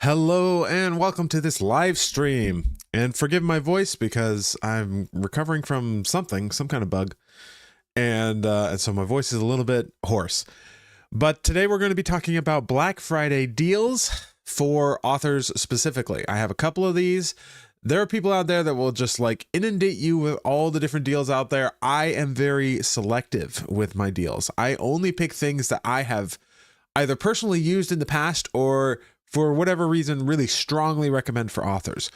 Hello and welcome to this live stream. And forgive my voice because I'm recovering from something, some kind of bug. And so my voice is a little bit hoarse. But today we're going to be talking about Black Friday deals for authors specifically. I have a couple of these. There are people out there that will just like inundate you with all the different deals out there. I am very selective with my deals. I only pick things that I have either personally used in the past or for whatever reason really strongly recommend for authors.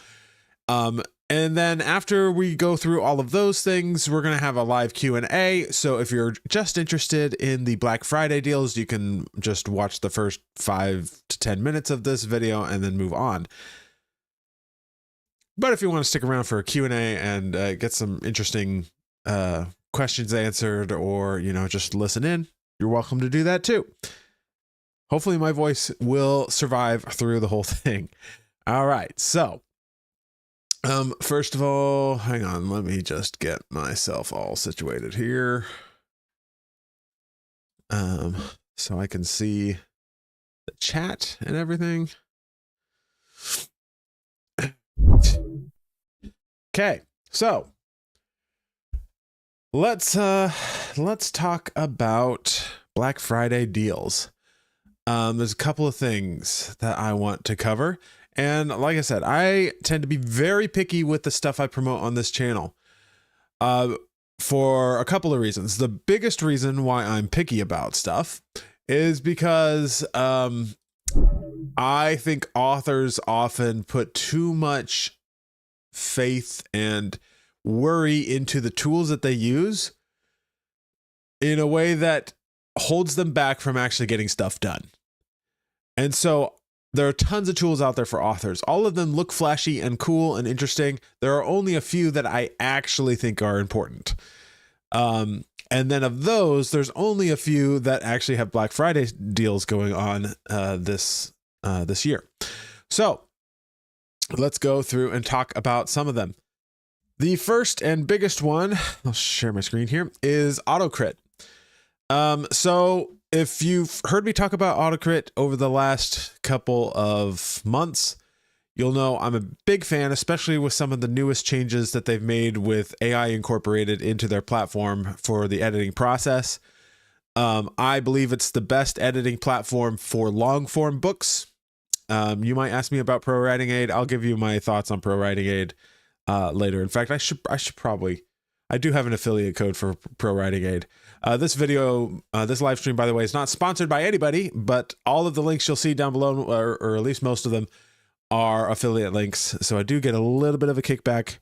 And then after we go through all of those things, we're going to have a live Q&A. So if you're just interested in the Black Friday deals, you can just watch the first 5 to 10 minutes of this video and then move on. But if you want to stick around for a Q&A and get some interesting questions answered, or, you know, just listen in, you're welcome to do that too. Hopefully my voice will survive through the whole thing. All right. So, first of all, hang on, let me just get myself all situated here. So I can see the chat and everything. Okay. So let's talk about Black Friday deals. There's a couple of things that I want to cover. And like I said, I tend to be very picky with the stuff I promote on this channel for a couple of reasons. The biggest reason why I'm picky about stuff is because I think authors often put too much faith and worry into the tools that they use in a way that holds them back from actually getting stuff done. And so there are tons of tools out there for authors. All of them look flashy and cool and interesting. There are only a few that I actually think are important. And then of those, there's only a few that actually have Black Friday deals going on this year. So let's go through and talk about some of them. The first and biggest one, I'll share my screen here, is Autocrit. So if you've heard me talk about Autocrit over the last couple of months, you'll know I'm a big fan, especially with some of the newest changes that they've made with AI incorporated into their platform for the editing process. I believe it's the best editing platform for long form books. You might ask me about ProWritingAid. I'll give you my thoughts on ProWritingAid later. In fact, I should probably. I do have an affiliate code for ProWritingAid. This video, this live stream, by the way, is not sponsored by anybody, but all of the links you'll see down below, or at least most of them, are affiliate links. So I do get a little bit of a kickback,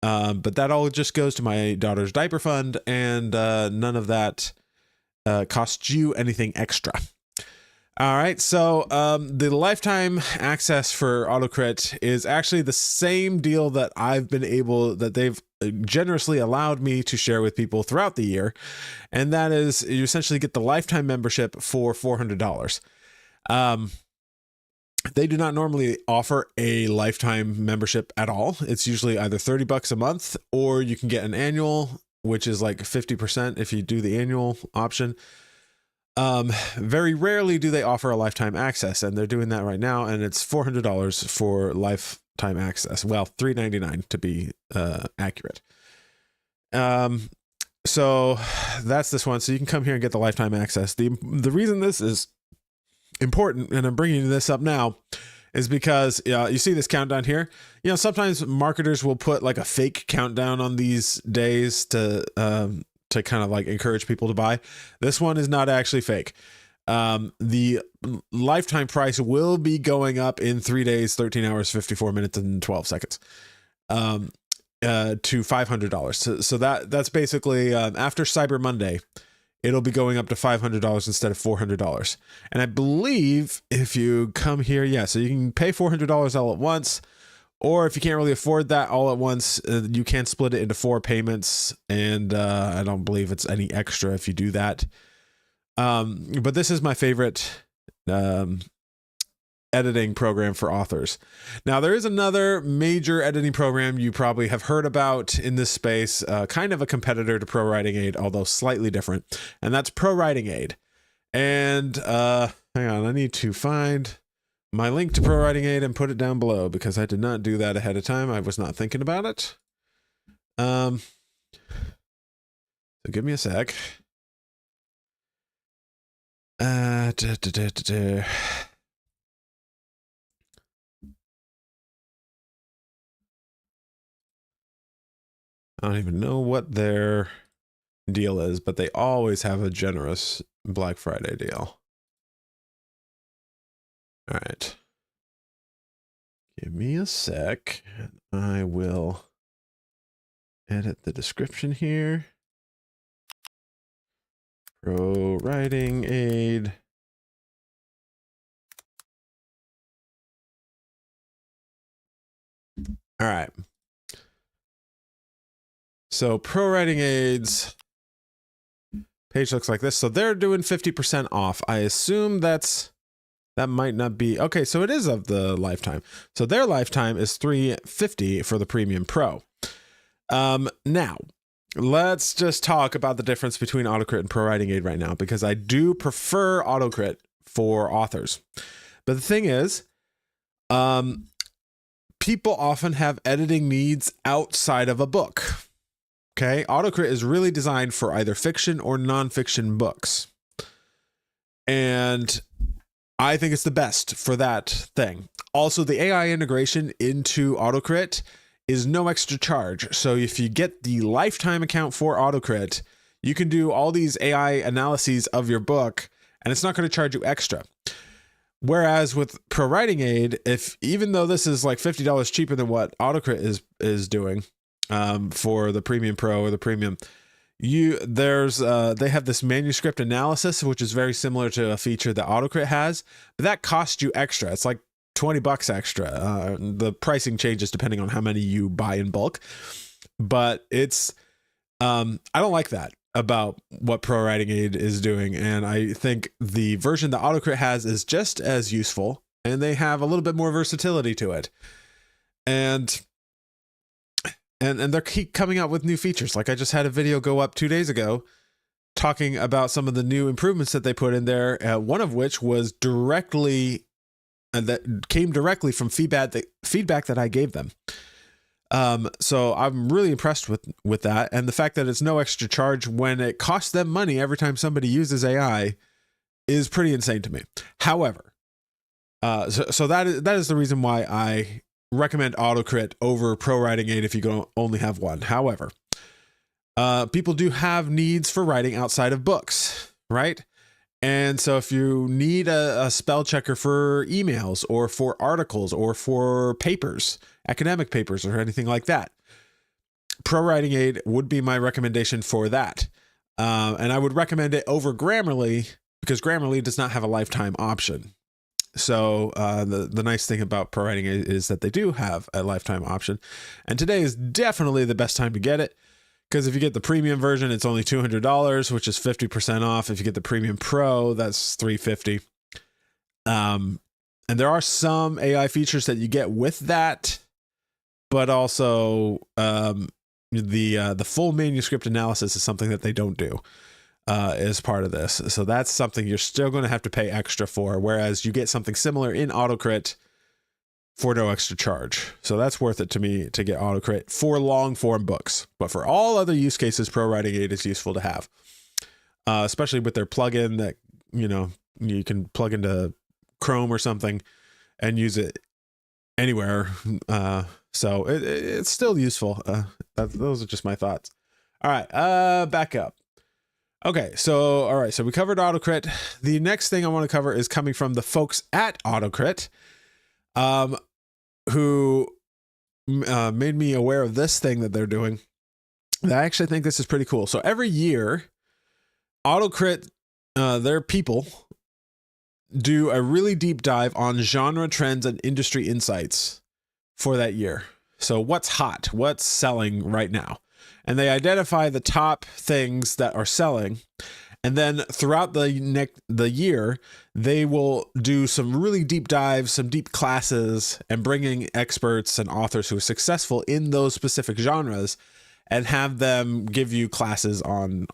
but that all just goes to my daughter's diaper fund, and none of that costs you anything extra. All right, so the lifetime access for Autocrit is actually the same deal that they've generously allowed me to share with people throughout the year, and that is you essentially get the lifetime membership for $400. They do not normally offer a lifetime membership at all. It's usually either $30 a month, or you can get an annual, which is like 50% if you do the annual option. Very rarely do they offer a lifetime access, and they're doing that right now, and it's $400 for lifetime access. Well, $399 to be accurate. So that's this one. So you can come here and get the lifetime access. The reason this is important, and I'm bringing this up now, is because you see this countdown here. You know, sometimes marketers will put like a fake countdown on these days to kind of like encourage people to buy. This one is not actually fake. The lifetime price will be going up in 3 days, 13 hours, 54 minutes, and 12 seconds to $500. So that's basically after Cyber Monday, it'll be going up to $500 instead of $400. And I believe if you come here, so you can pay $400 all at once. Or if you can't really afford that all at once, you can split it into 4 payments, and I don't believe it's any extra if you do that. But this is my favorite editing program for authors. Now, there is another major editing program you probably have heard about in this space, kind of a competitor to ProWritingAid, although slightly different, and that's ProWritingAid. And hang on, I need to find my link to ProWritingAid and put it down below because I did not do that ahead of time. I was not thinking about it. So give me a sec. I don't even know what their deal is, but they always have a generous Black Friday deal. All right. Give me a sec. I will edit the description here. ProWritingAid. All right. So ProWritingAid's page looks like this. So they're doing 50% off. I assume that might not be okay. So it is of the lifetime. So their lifetime is $350 for the Premium Pro. Now let's just talk about the difference between Autocrit and ProWritingAid right now, because I do prefer Autocrit for authors. But the thing is, people often have editing needs outside of a book. Okay, Autocrit is really designed for either fiction or nonfiction books. And I think it's the best for that thing. Also, the AI integration into Autocrit is no extra charge. So if you get the lifetime account for Autocrit, you can do all these AI analyses of your book, and it's not going to charge you extra. Whereas with ProWritingAid, even though this is like $50 cheaper than what Autocrit is doing for the Premium Pro or the Premium, they have this manuscript analysis, which is very similar to a feature that Autocrit has, but that costs you extra. It's like $20 extra. The pricing changes depending on how many you buy in bulk, but it's I don't like that about what ProWritingAid is doing, and I think the version that Autocrit has is just as useful, and they have a little bit more versatility to it, and they keep coming out with new features. Like I just had a video go up 2 days ago talking about some of the new improvements that they put in there. One of which was that came directly from feedback that I gave them. So I'm really impressed with that. And the fact that it's no extra charge when it costs them money every time somebody uses AI is pretty insane to me. However, so that is the reason why I recommend Autocrit over ProWritingAid if you only have one. However, people do have needs for writing outside of books, right? And so if you need a spell checker for emails or for articles or for papers, academic papers or anything like that, ProWritingAid would be my recommendation for that. And I would recommend it over Grammarly because Grammarly does not have a lifetime option. So the nice thing about ProWritingAid is that they do have a lifetime option. And today is definitely the best time to get it, because if you get the premium version, it's only $200, which is 50% off. If you get the Premium Pro, that's $350. And there are some AI features that you get with that, but also the full manuscript analysis is something that they don't do as part of this. So that's something you're still going to have to pay extra for, whereas you get something similar in Autocrit for no extra charge. So that's worth it to me to get Autocrit for long form books. But for all other use cases, ProWritingAid is useful to have, especially with their plugin that, you can plug into Chrome or something and use it anywhere. So it's still useful. Those are just my thoughts. All right, back up. Okay, so all right, so we covered Autocrit. The next thing I want to cover is coming from the folks at Autocrit, who made me aware of this thing that they're doing. I actually think this is pretty cool. So every year, Autocrit, their people do a really deep dive on genre trends and industry insights for that year. So what's hot? What's selling right now? And they identify the top things that are selling. And then throughout the year, they will do some really deep dives, some deep classes, and bring in experts and authors who are successful in those specific genres and have them give you classes on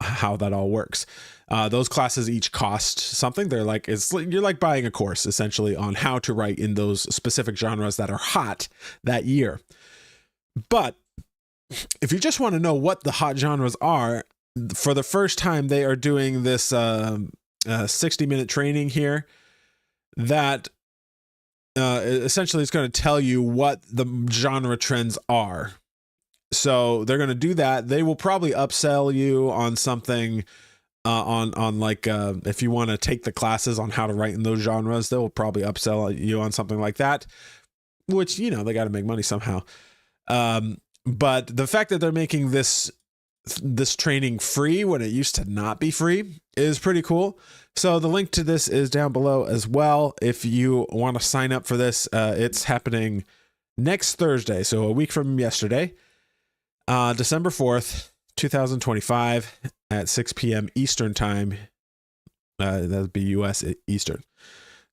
how that all works. Those classes each cost something. They're like, you're like buying a course essentially on how to write in those specific genres that are hot that year. But if you just want to know what the hot genres are, for the first time, they are doing this 60-minute training here that essentially is going to tell you what the genre trends are. So they're going to do that. They will probably upsell you on something on like if you want to take the classes on how to write in those genres, they will probably upsell you on something like that, which, you know, they got to make money somehow. But the fact that they're making this training free when it used to not be free is pretty cool. So the link to this is down below as well. If you want to sign up for this, it's happening next Thursday. So a week from yesterday, December 4th, 2025 at 6 p.m. Eastern time. That would be US Eastern.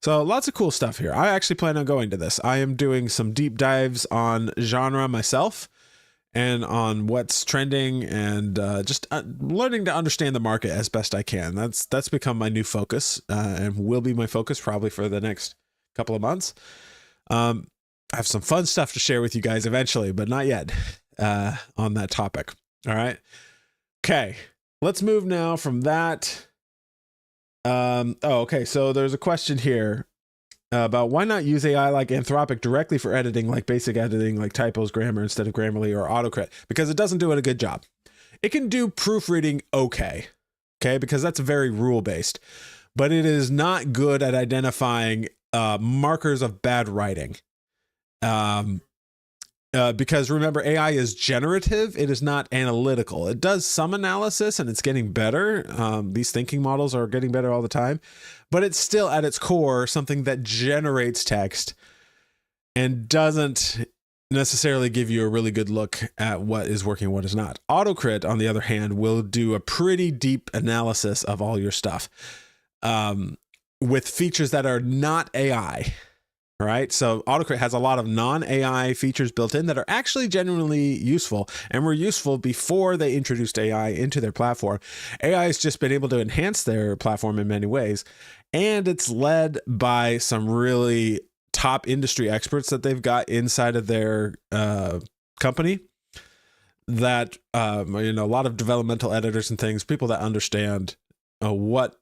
So lots of cool stuff here. I actually plan on going to this. I am doing some deep dives on genre myself and on what's trending, and just learning to understand the market as best I can. That's become my new focus, and will be my focus probably for the next couple of months. I have some fun stuff to share with you guys eventually, but not yet on that topic. All right. Okay. Let's move now from that. Okay. So there's a question here about why not use AI like Anthropic directly for editing, like basic editing, like typos, grammar, instead of Grammarly or Autocrit, because it doesn't do it a good job. It can do proofreading okay, because that's very rule-based, but it is not good at identifying markers of bad writing. Because remember, AI is generative. It is not analytical. It does some analysis and it's getting better. These thinking models are getting better all the time, but it's still at its core something that generates text and doesn't necessarily give you a really good look at what is working and what is not. Autocrit, on the other hand, will do a pretty deep analysis of all your stuff with features that are not AI. Right. So Autocrit has a lot of non-AI features built in that are actually genuinely useful and were useful before they introduced AI into their platform. AI has just been able to enhance their platform in many ways. And it's led by some really top industry experts that they've got inside of their company that, a lot of developmental editors and things, people that understand what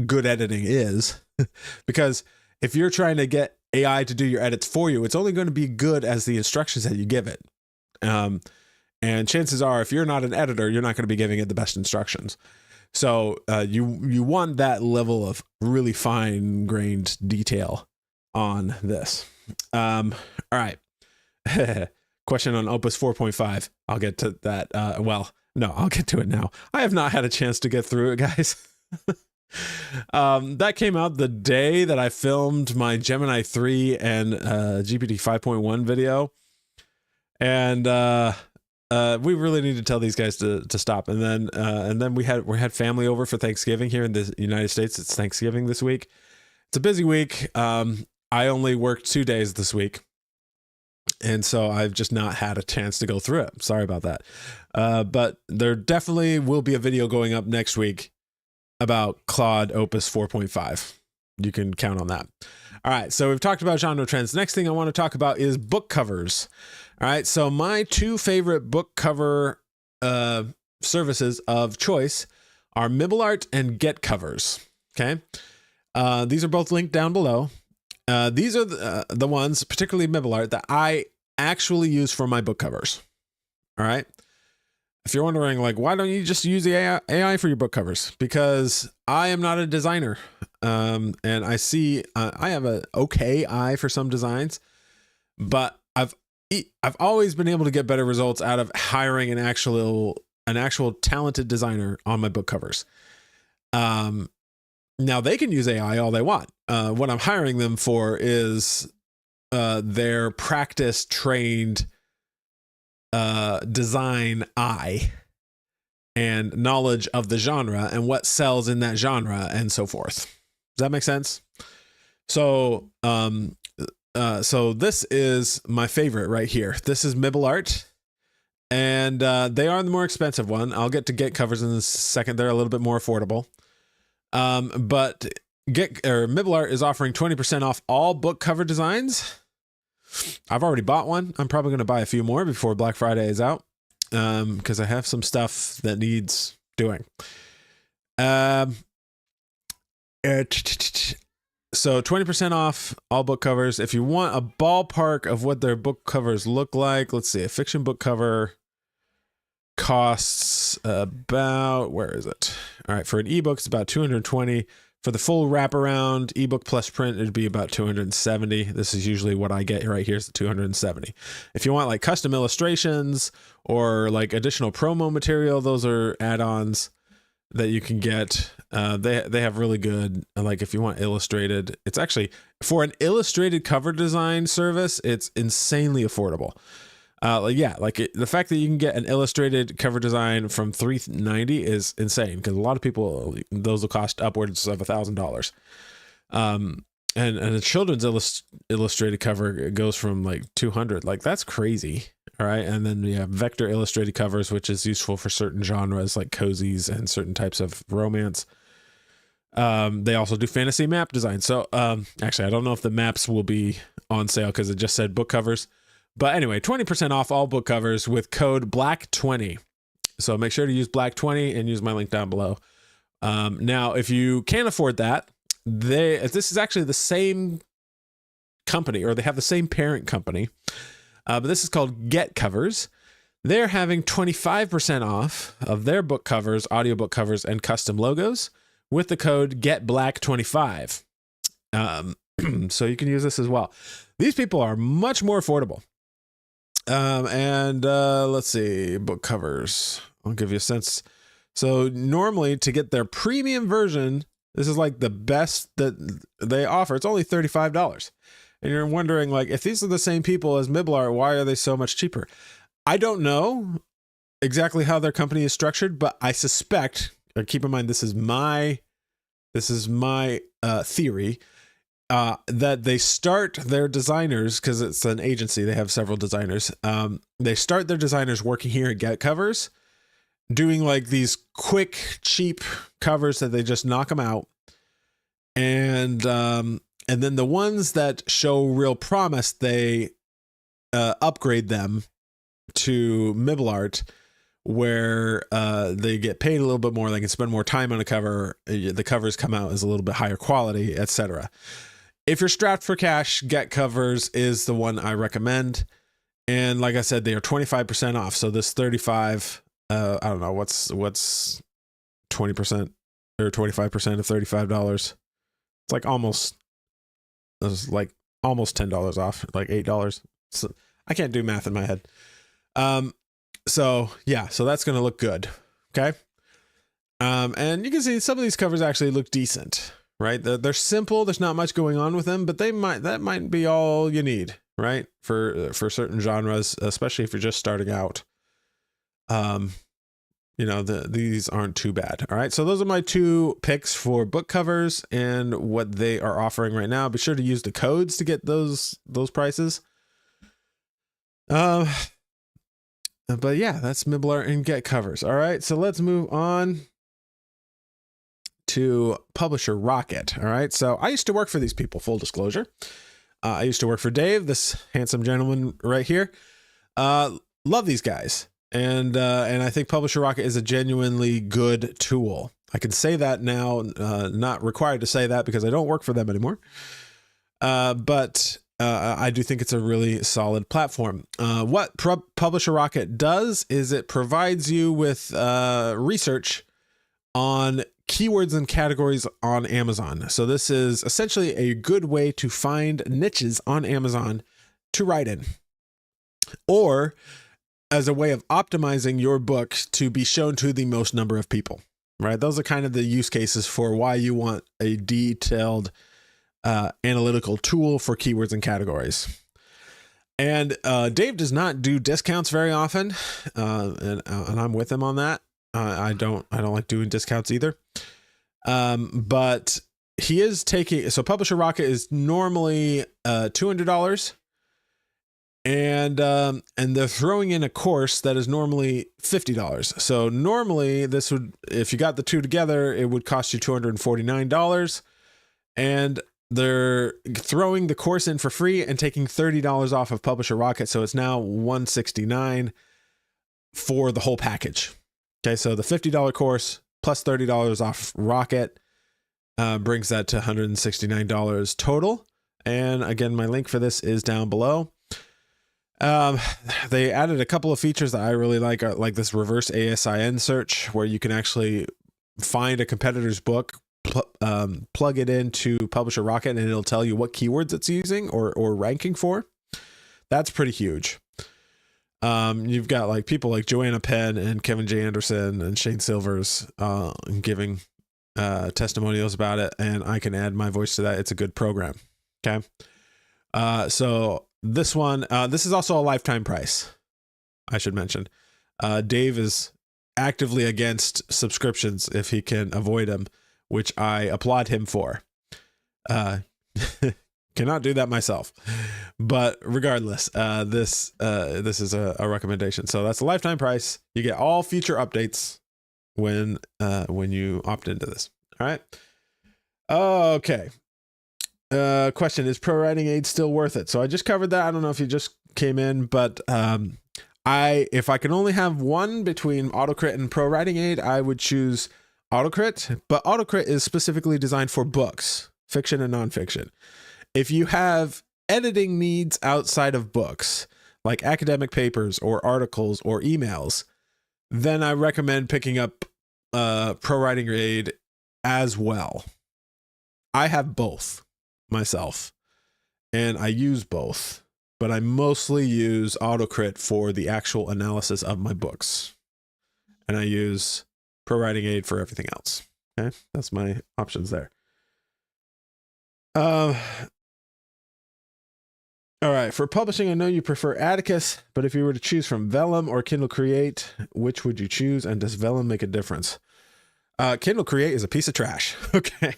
good editing is. Because if you're trying to get AI to do your edits for you, it's only going to be good as the instructions that you give it. And chances are, if you're not an editor, you're not going to be giving it the best instructions. So you want that level of really fine-grained detail on this. All right. Question on Opus 4.5. I'll get to that. I'll get to it now. I have not had a chance to get through it, guys. That came out the day that I filmed my Gemini 3 and GPT 5.1 video, and we really need to tell these guys to stop. And then we had family over for Thanksgiving here in the United States. It's Thanksgiving this week. It's a busy week. I only worked 2 days this week, and so I've just not had a chance to go through it. Sorry about that. But there definitely will be a video going up next week about Claude Opus 4.5. You can count on that. All right, so we've talked about genre trends. Next thing I want to talk about is book covers. All right, so my two favorite book cover services of choice are MibbleArt and Get Covers. Okay, these are both linked down below. These are the ones, particularly MibbleArt, that I actually use for my book covers. All right. If you're wondering, like, why don't you just use the AI for your book covers? Because I am not a designer. And I see, I have an okay eye for some designs, but I've always been able to get better results out of hiring an actual talented designer on my book covers. Now they can use AI all they want. What I'm hiring them for is their practice trained design eye and knowledge of the genre and what sells in that genre and so forth. Does that make sense? So, so this is my favorite right here. This is MibbleArt. And they are the more expensive one. I'll get to Get covers in a second. They're a little bit more affordable. But Mibleart is offering 20% off all book cover designs. I've already bought one. I'm probably going to buy a few more before Black Friday is out, because I have some stuff that needs doing. So 20% off all book covers. If you want a ballpark of what their book covers look like, let's see. A fiction book cover costs about, where is it? All right, for an ebook, it's about $220. For the full wraparound ebook plus print, it'd be about $270. This is usually what I get right here, is the $270. If you want like custom illustrations or like additional promo material, those are add-ons that you can get. They have really good, like if you want illustrated, it's actually, for an illustrated cover design service, it's insanely affordable. The fact that you can get an illustrated cover design from $390 is insane, because a lot of people, those will cost upwards of $1,000. And a children's illustrated cover goes from like $200. Like, that's crazy. All right. And then you have vector illustrated covers, which is useful for certain genres like cozies and certain types of romance. They also do fantasy map design. So actually, I don't know if the maps will be on sale because it just said book covers. But anyway, 20% off all book covers with code BLACK20. So make sure to use BLACK20 and use my link down below. Now, if you can't afford that, this is actually the same company, or they have the same parent company, but this is called Get Covers. They're having 25% off of their book covers, audiobook covers, and custom logos with the code GETBLACK25. So you can use this as well. These people are much more affordable. Let's see, book covers. I'll give you a sense. So normally, to get their premium version, this is like the best that they offer. It's only $35. And you're wondering, like, if these are the same people as Mibleart, why are they so much cheaper? I don't know exactly how their company is structured, but I suspect, or keep in mind, this is my theory, that they start their designers, because it's an agency, they have several designers. They start their designers working here at Get Covers, doing like these quick, cheap covers that they just knock them out. And then the ones that show real promise, they upgrade them to Mibleart, where they get paid a little bit more. They can spend more time on a cover. The covers come out as a little bit higher quality, etc. If you're strapped for cash, Get Covers is the one I recommend. And like I said, they are 25% off. So this 35, I don't know, what's 20% or 25% of $35? It's like almost $10 off, like $8. So I can't do math in my head. So that's going to look good. Okay. And you can see some of these covers actually look decent, right? They're simple. There's not much going on with them, but that might be all you need, right? For certain genres, especially if you're just starting out. These aren't too bad. All right. So those are my two picks for book covers and what they are offering right now. Be sure to use the codes to get those prices. But yeah, that's Mibleart and Get Covers. All right. So let's move on to Publisher Rocket. All right. So I used to work for these people, full disclosure. I used to work for Dave, this handsome gentleman right here. Love these guys. And I think Publisher Rocket is a genuinely good tool. I can say that now, not required to say that because I don't work for them anymore. But I do think it's a really solid platform. What Publisher Rocket does is it provides you with research on keywords and categories on Amazon. So this is essentially a good way to find niches on Amazon to write in, or as a way of optimizing your book to be shown to the most number of people, right? Those are kind of the use cases for why you want a detailed analytical tool for keywords and categories. And Dave does not do discounts very often, and I'm with him on that. I don't like doing discounts either. But he is taking, so Publisher Rocket is normally $200. and they're throwing in a course that is normally $50. So normally this would, if you got the two together, it would cost you $249, and they're throwing the course in for free and taking $30 off of Publisher Rocket. So it's now $169 for the whole package. Okay, so the $50 course plus $30 off Rocket brings that to $169 total. And again, my link for this is down below. They added a couple of features that I really like this reverse ASIN search, where you can actually find a competitor's book, plug it into Publisher Rocket, and it'll tell you what keywords it's using or ranking for. That's pretty huge. You've got like people like Joanna Penn and Kevin J. Anderson and Shane Silvers giving testimonials about it, and I can add my voice to that. It's a good program. Okay. So this one, this is also a lifetime price, I should mention. Dave is actively against subscriptions if he can avoid them, which I applaud him for. Cannot do that myself, but regardless, this is a recommendation. So that's a lifetime price. You get all future updates when you opt into this. All right. Okay. Question, is ProWritingAid still worth it? So I just covered that. I don't know if you just came in, but if I can only have one between Autocrit and ProWritingAid, I would choose Autocrit, but Autocrit is specifically designed for books, fiction and nonfiction. If you have editing needs outside of books, like academic papers or articles or emails, then I recommend picking up ProWritingAid as well. I have both myself, and I use both, but I mostly use Autocrit for the actual analysis of my books, and I use ProWritingAid for everything else. Okay, that's my options there. All right, for publishing, I know you prefer Atticus, but if you were to choose from Vellum or Kindle Create, which would you choose, and does Vellum make a difference? Kindle Create is a piece of trash. Okay.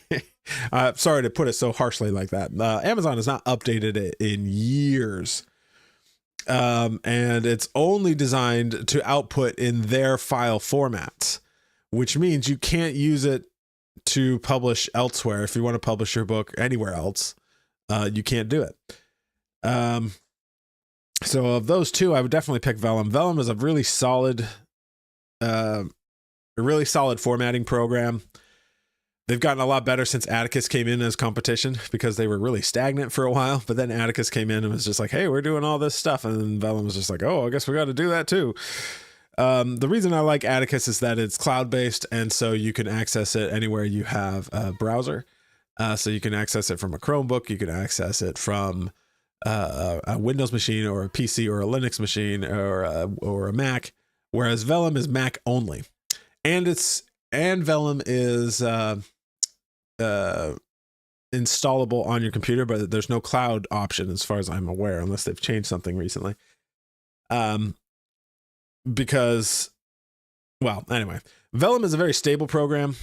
Sorry to put it so harshly like that. Amazon has not updated it in years. And it's only designed to output in their file formats, which means you can't use it to publish elsewhere. If you want to publish your book anywhere else, you can't do it. So of those two, I would definitely pick Vellum. Vellum is a really solid formatting program. They've gotten a lot better since Atticus came in as competition, because they were really stagnant for a while. But then Atticus came in and was just like, hey, we're doing all this stuff. And then Vellum was just like, oh, I guess we got to do that too. The reason I like Atticus is that it's cloud-based, and so you can access it anywhere you have a browser. So you can access it from a Chromebook. You can access it from a Windows machine or a PC or a Linux machine or a Mac, whereas Vellum is Mac only. And Vellum is installable on your computer, but there's no cloud option as far as I'm aware, unless they've changed something recently. Because, well, anyway, Vellum is a very stable program.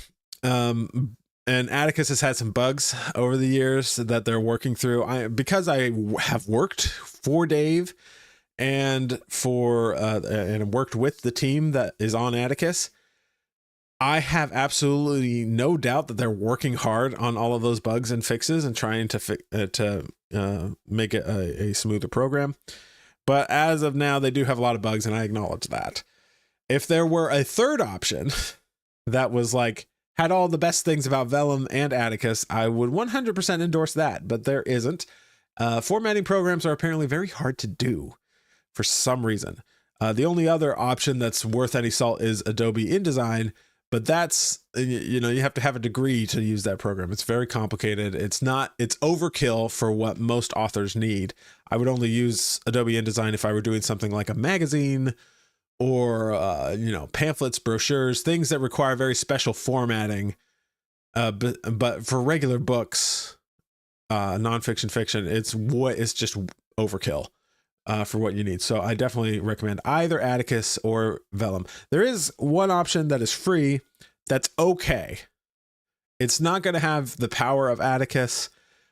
And Atticus has had some bugs over the years that they're working through. Because I have worked for Dave and worked with the team that is on Atticus, I have absolutely no doubt that they're working hard on all of those bugs and fixes and trying to make it a smoother program. But as of now, they do have a lot of bugs, and I acknowledge that. If there were a third option that was like, had all the best things about Vellum and Atticus, I would 100% endorse that, but there isn't. Formatting programs are apparently very hard to do for some reason. The only other option that's worth any salt is Adobe InDesign, but that's, you have to have a degree to use that program. It's very complicated. It's overkill for what most authors need. I would only use Adobe InDesign if I were doing something like a magazine or, pamphlets, brochures, things that require very special formatting. But for regular books, nonfiction, fiction, it's just overkill. For what you need. So I definitely recommend either Atticus or Vellum. There is one option that is free that's okay. It's not going to have the power of Atticus,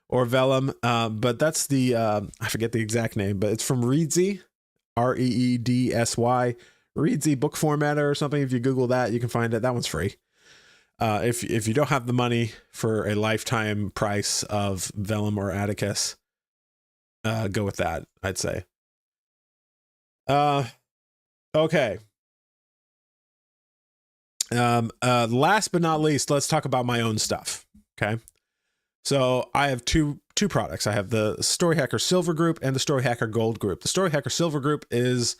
or Vellum. But that's the, I forget the exact name, but it's from Reedsy, Reedsy, Reedsy book formatter or something. If you Google that, you can find it. That one's free. If you don't have the money for a lifetime price of Vellum or Atticus, go with that, I'd say. Okay. Last but not least, let's talk about my own stuff. Okay. So I have two products. I have the StoryHacker Silver Group and the StoryHacker Gold Group. The StoryHacker Silver Group is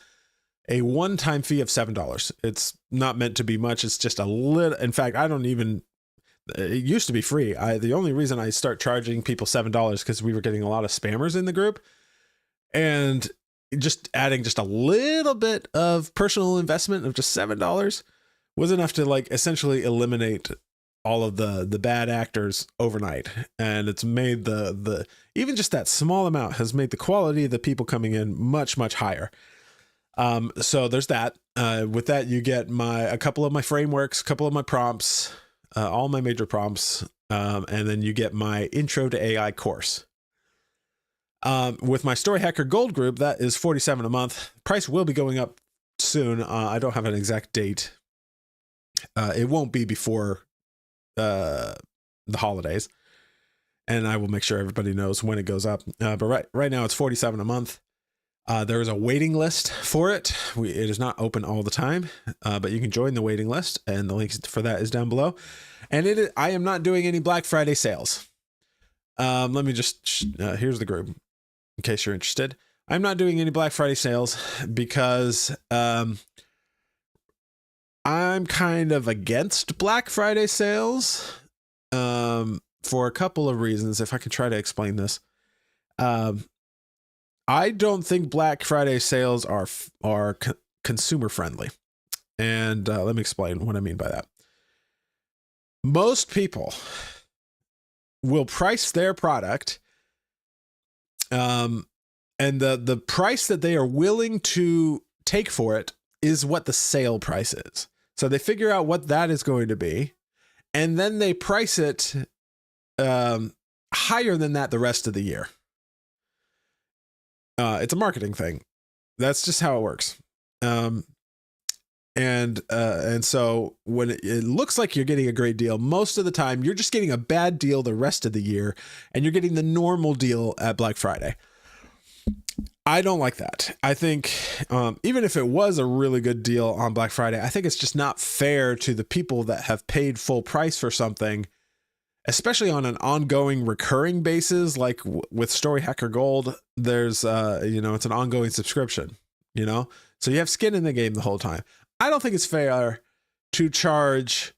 a one-time fee of $7. It's not meant to be much. It's just a little. In fact, it used to be free. The only reason I start charging people $7 because we were getting a lot of spammers in the group, and just adding just a little bit of personal investment of just $7 was enough to like essentially eliminate all of the bad actors overnight. And it's made the even just that small amount has made the quality of the people coming in much, much higher. So there's that. With that, you get a couple of my frameworks, a couple of my prompts, all my major prompts, and then you get my Intro to AI course. With my StoryHacker Gold Group, that is $47 a month. Price will be going up soon. I don't have an exact date. It won't be before the holidays, and I will make sure everybody knows when it goes up. But right now it's $47 a month. There is a waiting list for it. It is not open all the time, but you can join the waiting list, and the link for that is down below. And I am not doing any Black Friday sales. Let me just, here's the group in case you're interested. I'm not doing any Black Friday sales because I'm kind of against Black Friday sales for a couple of reasons, if I can try to explain this. I don't think Black Friday sales are consumer friendly. And let me explain what I mean by that. Most people will price their product, and the price that they are willing to take for it is what the sale price is. So they figure out what that is going to be, and then they price it higher than that the rest of the year. It's a marketing thing. That's just how it works. And so when it looks like you're getting a great deal, most of the time you're just getting a bad deal the rest of the year, and you're getting the normal deal at Black Friday. I don't like that. I think even if it was a really good deal on Black Friday, I think it's just not fair to the people that have paid full price for something, especially on an ongoing recurring basis. Like with StoryHacker Gold, there's it's an ongoing subscription, so you have skin in the game the whole time. I don't think it's fair to charge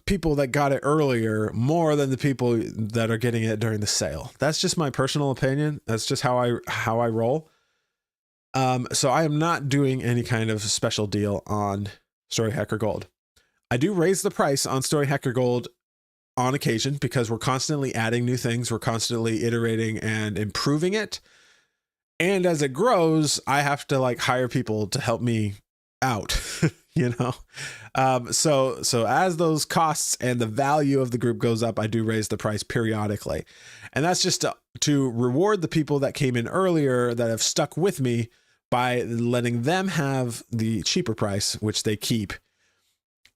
people that got it earlier more than the people that are getting it during the sale. That's just my personal opinion. That's just how I roll. So I am not doing any kind of special deal on StoryHacker Gold. I do raise the price on StoryHacker Gold on occasion because we're constantly adding new things. We're constantly iterating and improving it. And as it grows, I have to hire people to help me out, so as those costs and the value of the group goes up, I do raise the price periodically. And that's just to reward the people that came in earlier that have stuck with me by letting them have the cheaper price, which they keep.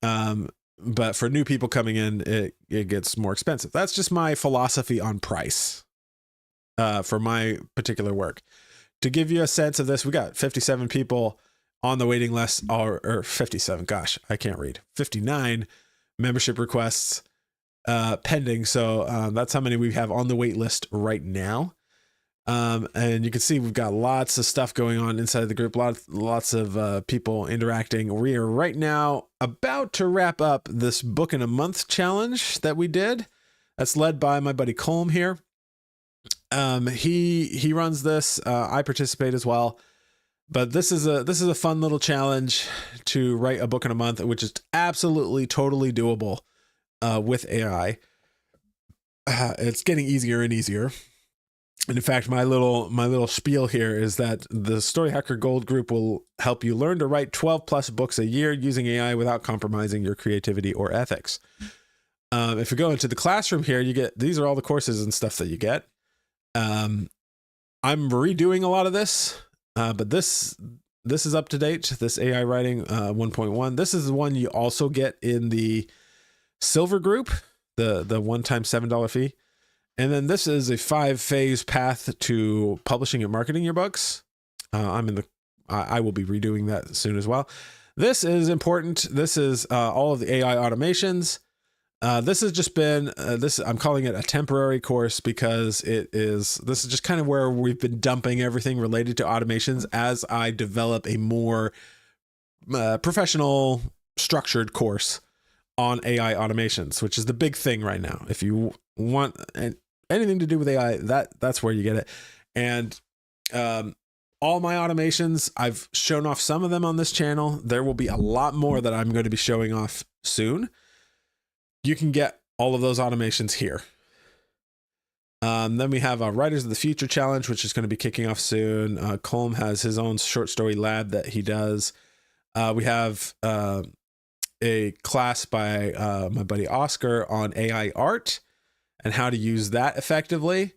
But for new people coming in, it gets more expensive. That's just my philosophy on price for my particular work. To give you a sense of this, we got 57 people on the waiting list, or 57, gosh, I can't read, 59 membership requests pending. So that's how many we have on the wait list right now. And you can see we've got lots of stuff going on inside the group, lots of people interacting. We are right now about to wrap up this book in a month challenge that we did. That's led by my buddy Colm here. He runs this. I participate as well. But this is a fun little challenge to write a book in a month, which is absolutely totally doable with AI. It's getting easier and easier. And in fact, my little spiel here is that the StoryHacker Gold Group will help you learn to write 12 plus books a year using AI without compromising your creativity or ethics. If you go into the classroom here, you get, these are all the courses and stuff that you get. I'm redoing a lot of this, but this is up to date. This AI writing 1.1. This is the one you also get in the silver group, the one-time $7 fee. And then this is a 5-phase path to publishing and marketing your books. I will be redoing that soon as well. This is important. This is all of the AI automations. This has just been I'm calling it a temporary course because this is just kind of where we've been dumping everything related to automations as I develop a more professional structured course on AI automations, which is the big thing right now. If you want anything to do with AI, that's where you get it. And all my automations, I've shown off some of them on this channel. There will be a lot more that I'm going to be showing off soon. You can get all of those automations here. Then we have a Writers of the Future Challenge, which is going to be kicking off soon. Colm has his own short story lab that he does. We have a class by my buddy Oscar on AI art and how to use that effectively,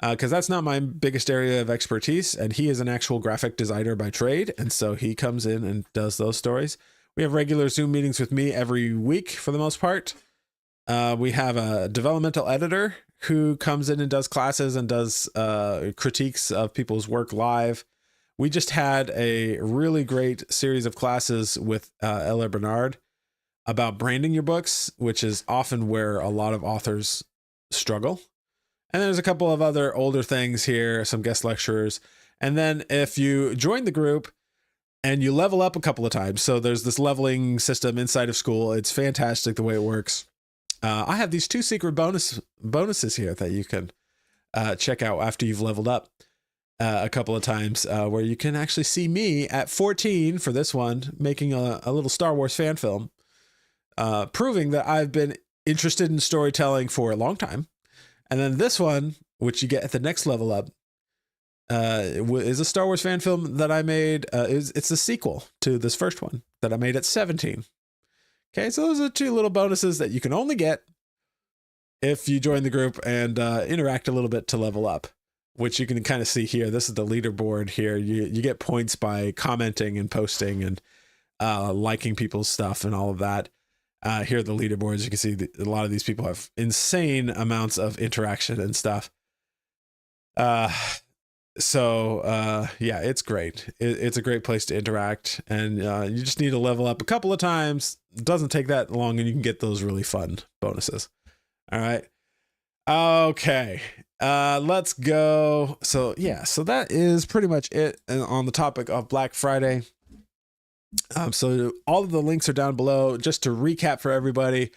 because that's not my biggest area of expertise, and he is an actual graphic designer by trade, and so he comes in and does those stories. We have regular Zoom meetings with me every week for the most part. We have a developmental editor who comes in and does classes and does critiques of people's work live. We just had a really great series of classes with Ella Bernard about branding your books, which is often where a lot of authors struggle. And there's a couple of other older things here, some guest lecturers. And then if you join the group and you level up a couple of times, so there's this leveling system inside of school. It's fantastic the way it works. I have these 2 secret bonuses here that you can check out after you've leveled up a couple of times, where you can actually see me at 14 for this one, making a little Star Wars fan film, proving that I've been interested in storytelling for a long time. And then this one, which you get at the next level up, is a Star Wars fan film that I made. It's a sequel to this first one that I made at 17. Okay, so those are 2 little bonuses that you can only get if you join the group and interact a little bit to level up, which you can kind of see here. This is the leaderboard here. You get points by commenting and posting and liking people's stuff and all of that. Here are the leaderboards. You can see a lot of these people have insane amounts of interaction and stuff. So yeah, it's great. It's a great place to interact, and you just need to level up a couple of times. It doesn't take that long, and you can get those really fun bonuses. All right. Okay. Let's go. So yeah, so that is pretty much it on the topic of Black Friday. So all of the links are down below. Just to recap for everybody,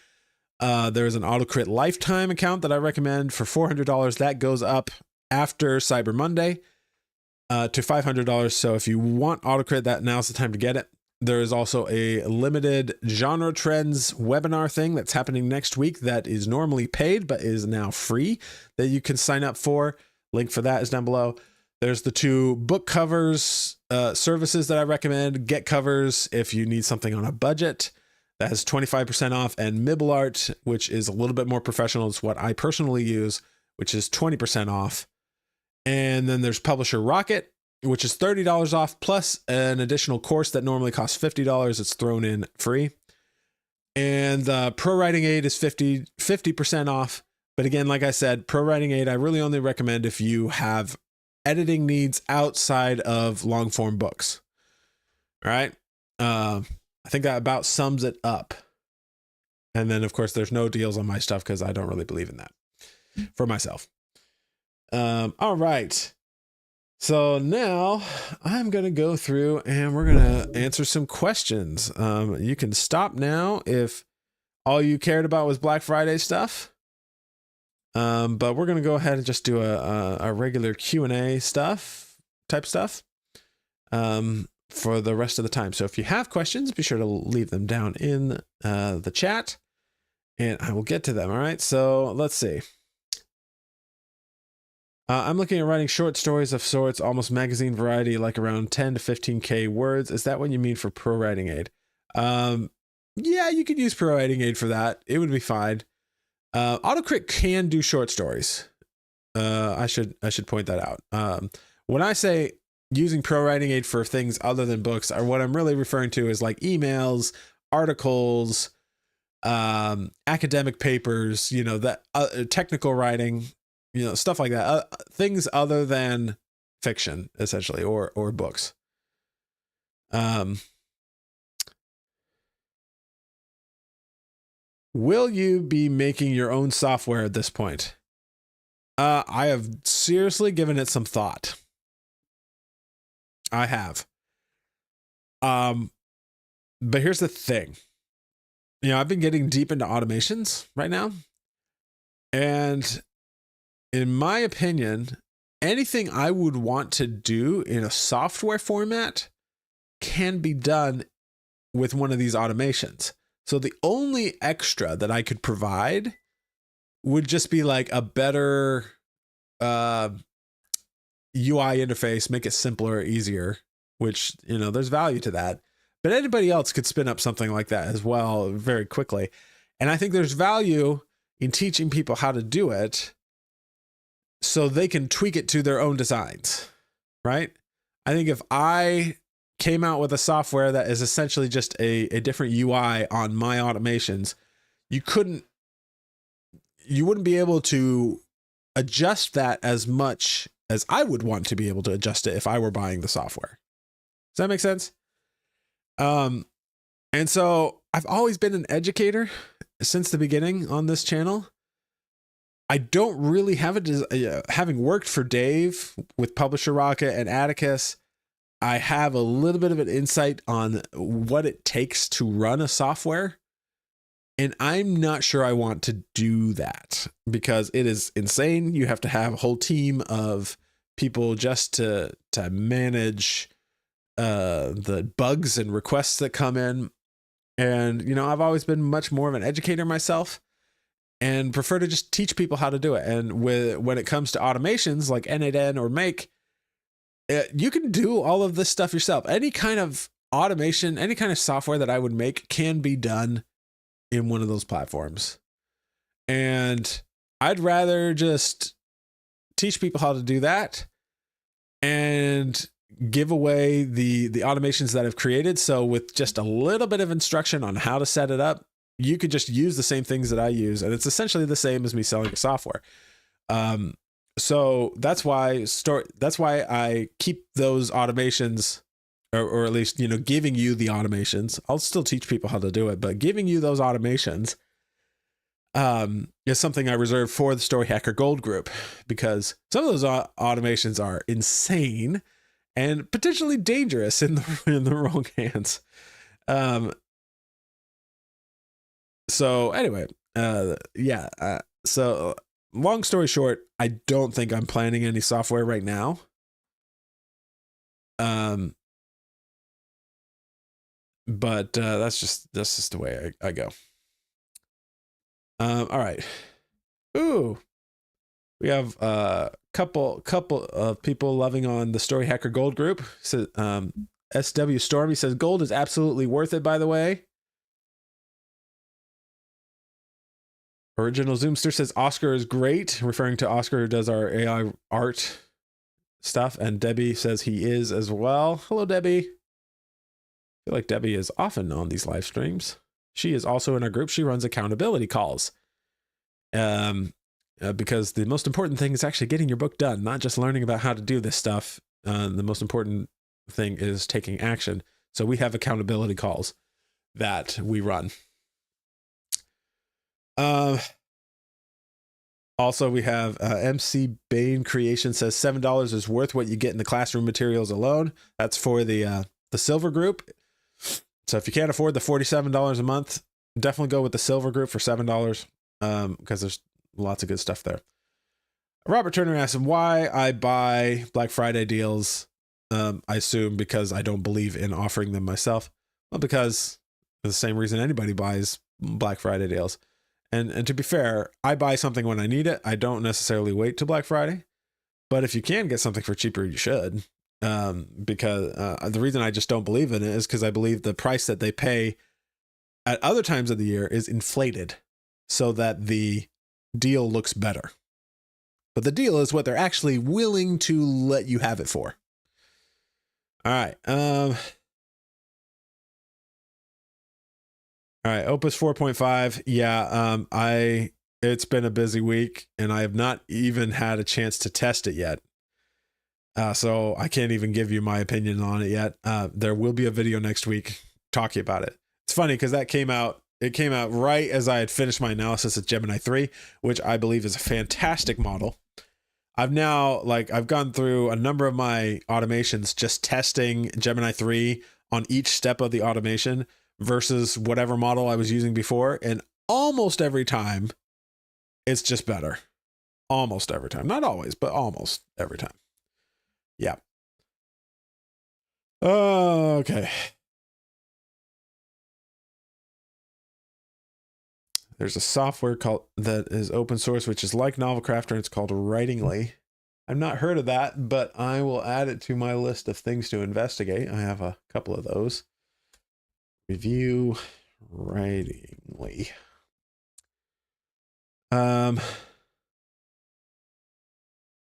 there's an Autocrit lifetime account that I recommend for $400. That goes up after Cyber Monday to $500. So if you want Autocrit, now's the time to get it. There is also a limited genre trends webinar thing that's happening next week that is normally paid but is now free that you can sign up for. Link for that is down below. There's the 2 book covers services that I recommend. Get Covers if you need something on a budget. That has 25% off, and Mibble Art, which is a little bit more professional. It's what I personally use, which is 20% off. And then there's Publisher Rocket, which is $30 off, plus an additional course that normally costs $50. It's thrown in free. And ProWritingAid is 50% off. But again, like I said, ProWritingAid, I really only recommend if you have editing needs outside of long form books. All right. I think that about sums it up. And then of course there's no deals on my stuff because I don't really believe in that for myself. All right. So now I'm going to go through and we're going to answer some questions. You can stop now if all you cared about was Black Friday stuff. But we're going to go ahead and just do a regular Q&A type stuff for the rest of the time. So if you have questions, be sure to leave them down in the chat and I will get to them. All right. So let's see. I'm looking at writing short stories of sorts, almost magazine variety, like around 10 to 15K words. Is that what you mean for ProWritingAid? Yeah, you could use ProWritingAid for that. It would be fine. Autocrit can do short stories. I should point that out. When I say using ProWritingAid for things other than books, or what I'm really referring to is like emails, articles, academic papers, that technical writing, stuff like that, things other than fiction, essentially, or books. Will you be making your own software at this point? I have seriously given it some thought. I have. But here's the thing. I've been getting deep into automations right now. And in my opinion, anything I would want to do in a software format can be done with one of these automations. So the only extra that I could provide would just be like a better UI interface, make it simpler, easier, which, there's value to that. But anybody else could spin up something like that as well very quickly. And I think there's value in teaching people how to do it so they can tweak it to their own designs, right? I think if I came out with a software that is essentially just a different UI on my automations, you wouldn't be able to adjust that as much as I would want to be able to adjust it if I were buying the software. Does that make sense? And so I've always been an educator since the beginning on this channel. I don't really have having worked for Dave with Publisher Rocket and Atticus, I have a little bit of an insight on what it takes to run a software. And I'm not sure I want to do that because it is insane. You have to have a whole team of people just to manage the bugs and requests that come in. And, I've always been much more of an educator myself and prefer to just teach people how to do it. And when it comes to automations like N8N or Make, you can do all of this stuff yourself. Any kind of automation, any kind of software that I would make can be done in one of those platforms. And I'd rather just teach people how to do that and give away the automations that I've created. So with just a little bit of instruction on how to set it up, you could just use the same things that I use. And it's essentially the same as me selling a software. So that's why I keep those automations, or at least, giving you the automations. I'll still teach people how to do it, but giving you those automations is something I reserve for the StoryHacker Gold group, because some of those automations are insane and potentially dangerous in the wrong hands. So anyway, so long story short, I don't think I'm planning any software right now. But that's just the way I go. All right. Ooh, we have a couple of people loving on the StoryHacker Gold group. So, SW Stormy says gold is absolutely worth it, by the way. Original Zoomster says Oscar is great, referring to Oscar who does our AI art stuff. And Debbie says he is as well. Hello, Debbie. I feel like Debbie is often on these live streams. She is also in our group. She runs accountability calls. Because the most important thing is actually getting your book done, not just learning about how to do this stuff. The most important thing is taking action. So we have accountability calls that we run. Also, we have MC Bain Creation says $7 is worth what you get in the classroom materials alone. That's for the silver group. So if you can't afford the $47 a month, definitely go with the silver group for $7, because there's lots of good stuff there. Robert Turner asks why I buy Black Friday deals. I assume because I don't believe in offering them myself. Well, because the same reason anybody buys Black Friday deals. And to be fair, I buy something when I need it. I don't necessarily wait till Black Friday. But if you can get something for cheaper, you should. Because the reason I just don't believe in it is because I believe the price that they pay at other times of the year is inflated, so that the deal looks better. But the deal is what they're actually willing to let you have it for. All right. All right. Opus 4.5. Yeah. It's been a busy week and I have not even had a chance to test it yet. So I can't even give you my opinion on it yet. There will be a video next week talking about it. It's funny because it came out right as I had finished my analysis of Gemini 3, which I believe is a fantastic model. I've gone through a number of my automations just testing Gemini 3 on each step of the automation versus whatever model I was using before. And almost every time it's just better. Almost every time. Not always, but almost every time. Yeah. Okay. There's a software that is open source, which is like Novel Crafter, and it's called WritingAid. I've not heard of that, but I will add it to my list of things to investigate. I have a couple of those. Review WritingAid.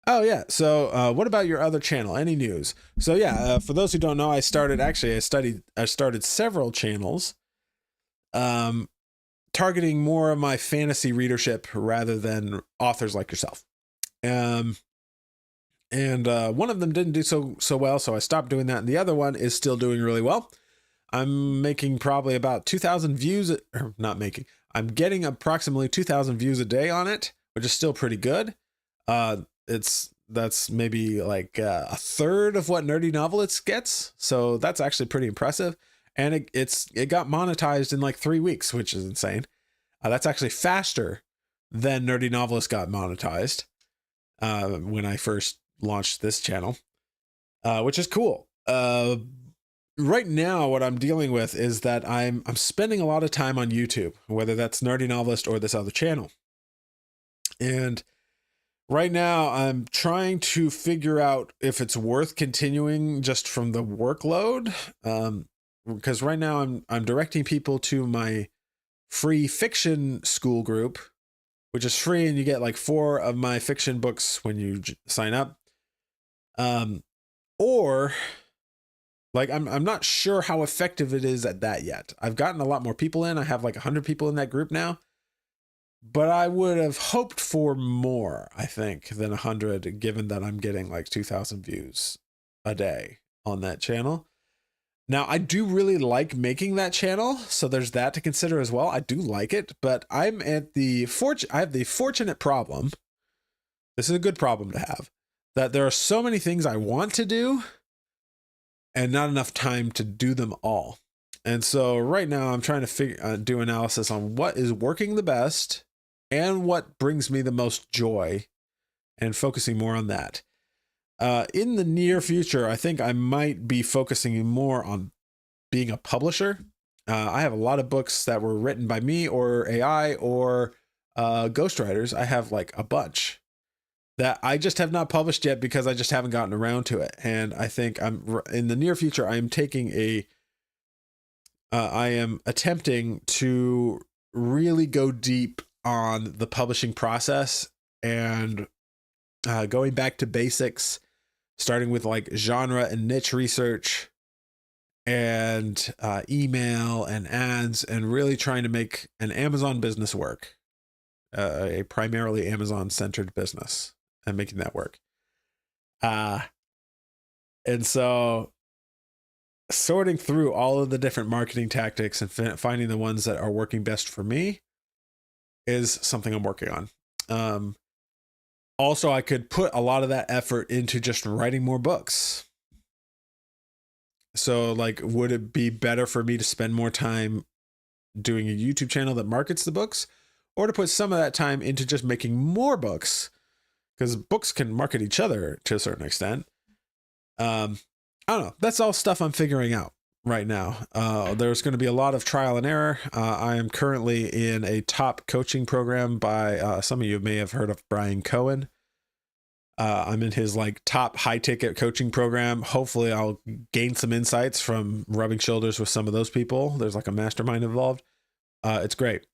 Oh yeah. So, what about your other channel? Any news? So yeah, for those who don't know, I started several channels, targeting more of my fantasy readership rather than authors like yourself. And one of them didn't do so well, so I stopped doing that. And the other one is still doing really well. I'm making probably about 2,000 views, I'm getting approximately 2,000 views a day on it, which is still pretty good. That's maybe like a third of what Nerdy Novelists gets. So that's actually pretty impressive. And it got monetized in like 3 weeks, which is insane. That's actually faster than Nerdy Novelist got monetized when I first launched this channel, which is cool. Right now, what I'm dealing with is that I'm spending a lot of time on YouTube, whether that's Nerdy Novelist or this other channel. And right now, I'm trying to figure out if it's worth continuing just from the workload. Because right now I'm directing people to my free fiction school group, which is free, and you get like 4 of my fiction books when you sign up. Or like I'm not sure how effective it is at that yet. I've gotten a lot more people in. I have like 100 people in that group now. But I would have hoped for more, I think, than 100, given that I'm getting like 2,000 views a day on that channel. Now, I do really like making that channel, so there's that to consider as well. I do like it, but I have the fortunate problem. This is a good problem to have, that there are so many things I want to do and not enough time to do them all. And so right now I'm trying to do analysis on what is working the best and what brings me the most joy, and focusing more on that. In the near future, I think I might be focusing more on being a publisher. I have a lot of books that were written by me or AI or ghostwriters. I have like a bunch that I just have not published yet because I just haven't gotten around to it. And I think in the near future, I am attempting to really go deep on the publishing process and going back to basics, starting with like genre and niche research and email and ads, and really trying to make an Amazon business work, a primarily Amazon centered business, and making that work. And so sorting through all of the different marketing tactics and finding the ones that are working best for me is something I'm working on. Also, I could put a lot of that effort into just writing more books. So like, would it be better for me to spend more time doing a YouTube channel that markets the books, or to put some of that time into just making more books? Because books can market each other to a certain extent. I don't know. That's all stuff I'm figuring out right now. There's going to be a lot of trial and error. I am currently in a top coaching program by some of you may have heard of Brian Cohen. I'm in his like top high ticket coaching program. Hopefully I'll gain some insights from rubbing shoulders with some of those people. There's like a mastermind involved. It's great.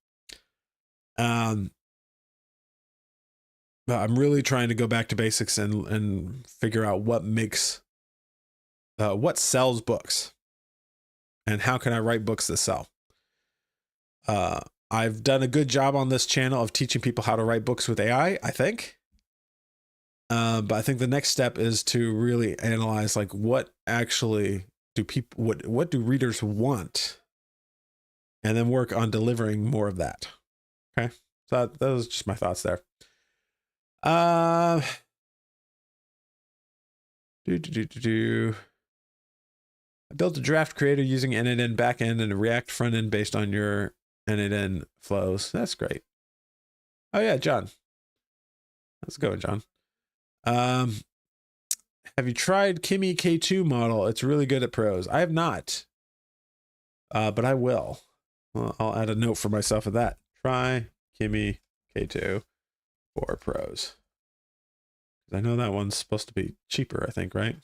I'm really trying to go back to basics and figure out what sells books and how can I write books that sell. I've done a good job on this channel of teaching people how to write books with AI, I think. But I think the next step is to really analyze, like, what actually do people, what do readers want? And then work on delivering more of that. Okay. So that was just my thoughts there. I built a draft creator using n8n backend and a React frontend based on your n8n flows. That's great. Oh yeah, John. How's it going, John? Have you tried Kimi K2 model? It's really good at prose. I have not, but I will. Well, I'll add a note for myself of that. Try Kimi K2 for prose. I know that one's supposed to be cheaper, I think, right?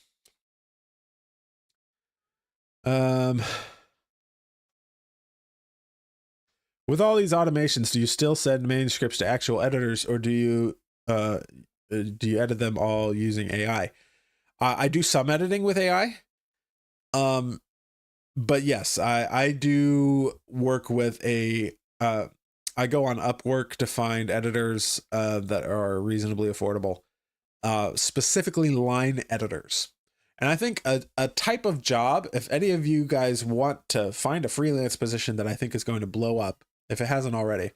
With all these automations, do you still send manuscripts to actual editors, or do you edit them all using AI? I do some editing with AI. But yes, I do work with I go on Upwork to find editors that are reasonably affordable, specifically line editors. And I think a type of job, if any of you guys want to find a freelance position that I think is going to blow up, if it hasn't already,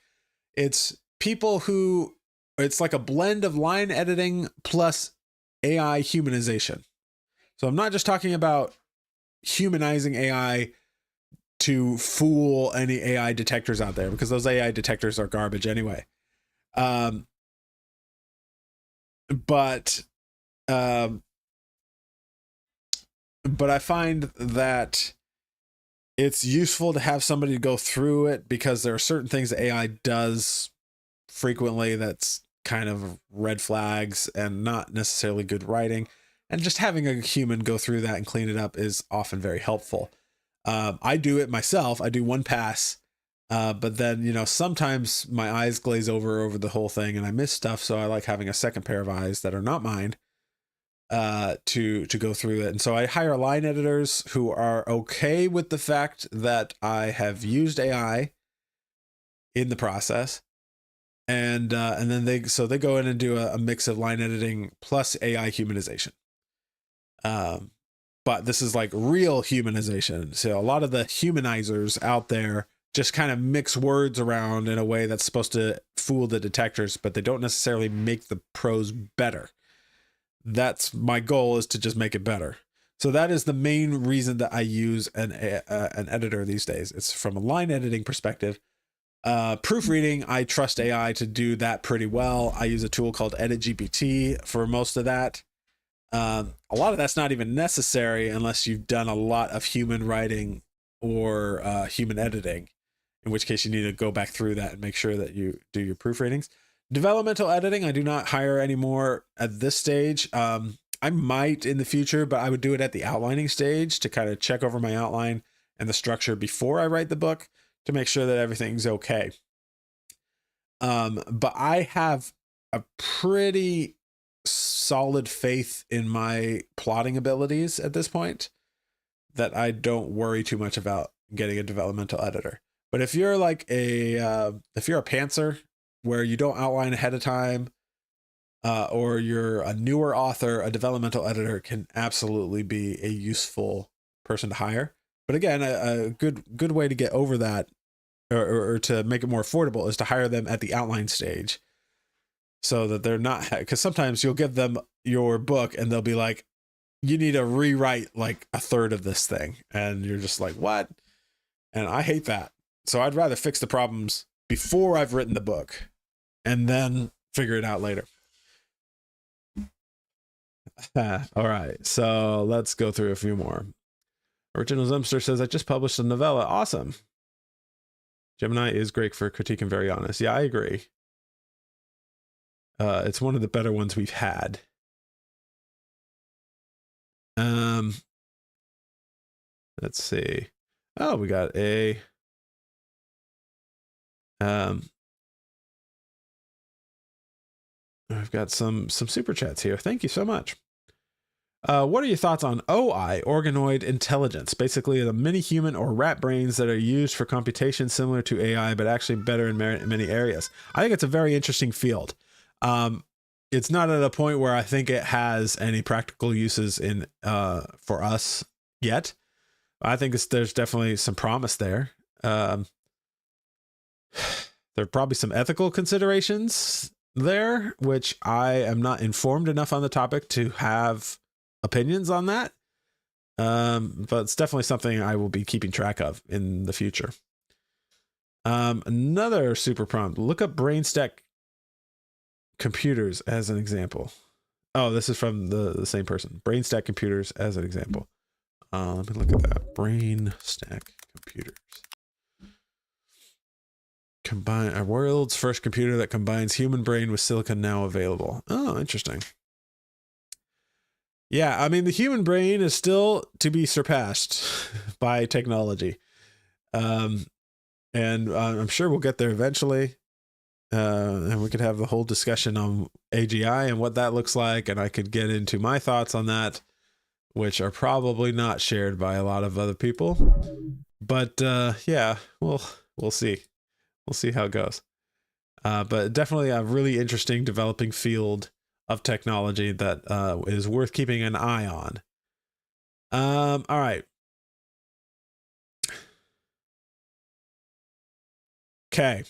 it's people who, it's like a blend of line editing plus AI humanization. So I'm not just talking about humanizing AI to fool any AI detectors out there, because those AI detectors are garbage anyway. But I find that it's useful to have somebody go through it, because there are certain things that AI does frequently that's kind of red flags and not necessarily good writing. And just having a human go through that and clean it up is often very helpful. I do it myself. I do one pass, but then, you know, sometimes my eyes glaze over the whole thing and I miss stuff. So I like having a second pair of eyes that are not mine to go through it. And so I hire line editors who are okay with the fact that I have used AI in the process. And then they go in and do a mix of line editing plus AI humanization. But this is like real humanization. So a lot of the humanizers out there just kind of mix words around in a way that's supposed to fool the detectors, but they don't necessarily make the prose better. That's my goal, is to just make it better. So that is the main reason that I use an editor these days. It's from a line editing perspective. Proofreading, I trust AI to do that pretty well. I use a tool called EditGPT for most of that. A lot of that's not even necessary unless you've done a lot of human writing or human editing, in which case you need to go back through that and make sure that you do your proofreadings. Developmental editing, I do not hire anymore at this stage. I might in the future, but I would do it at the outlining stage to kind of check over my outline and the structure before I write the book to make sure that everything's okay. But I have a pretty solid faith in my plotting abilities at this point that I don't worry too much about getting a developmental editor. But if you're like if you're a pantser where you don't outline ahead of time, or you're a newer author, a developmental editor can absolutely be a useful person to hire. But again, a good way to get over that, or to make it more affordable, is to hire them at the outline stage, so that they're not, because sometimes you'll give them your book and they'll be like, you need to rewrite like a third of this thing. And you're just like, what? And I hate that. So I'd rather fix the problems before I've written the book and then figure it out later. All right. So let's go through a few more. Original Zumster says, I just published a novella. Awesome. Gemini is great for critique and very honest. Yeah, I agree. It's one of the better ones we've had. Let's see. Oh, we got a I've got some super chats here. Thank you so much. What are your thoughts on OI, organoid intelligence? Basically, the mini human or rat brains that are used for computation similar to AI, but actually better in many areas. I think it's a very interesting field. It's not at a point where I think it has any practical uses in for us yet. I think there's definitely some promise there. There are probably some ethical considerations there, which I am not informed enough on the topic to have opinions on that. But it's definitely something I will be keeping track of in the future. Another super prompt, look up brain stack computers as an example. Oh, this is from the same person. Brain stack computers as an example. Let me look at that. Brain stack computers. Combine our world's first computer that combines human brain with silicon now available. Oh, interesting. Yeah, I mean, the human brain is still to be surpassed by technology. And I'm sure we'll get there eventually. And we could have the whole discussion on AGI and what that looks like. And I could get into my thoughts on that, which are probably not shared by a lot of other people. But yeah, we'll see. We'll see how it goes. But definitely a really interesting developing field of technology that is worth keeping an eye on. All right. Okay.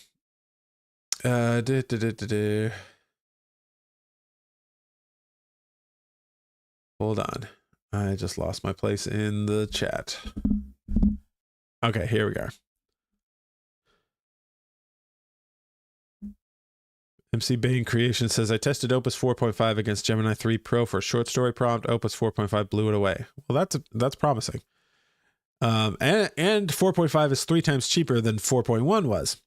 Hold on. I just lost my place in the chat. Okay, here we go. MC Bain Creation says, I tested Opus 4.5 against Gemini 3 Pro for a short story prompt. Opus 4.5 blew it away. Well, that's promising. And 4.5 is 3 times cheaper than 4.1 was.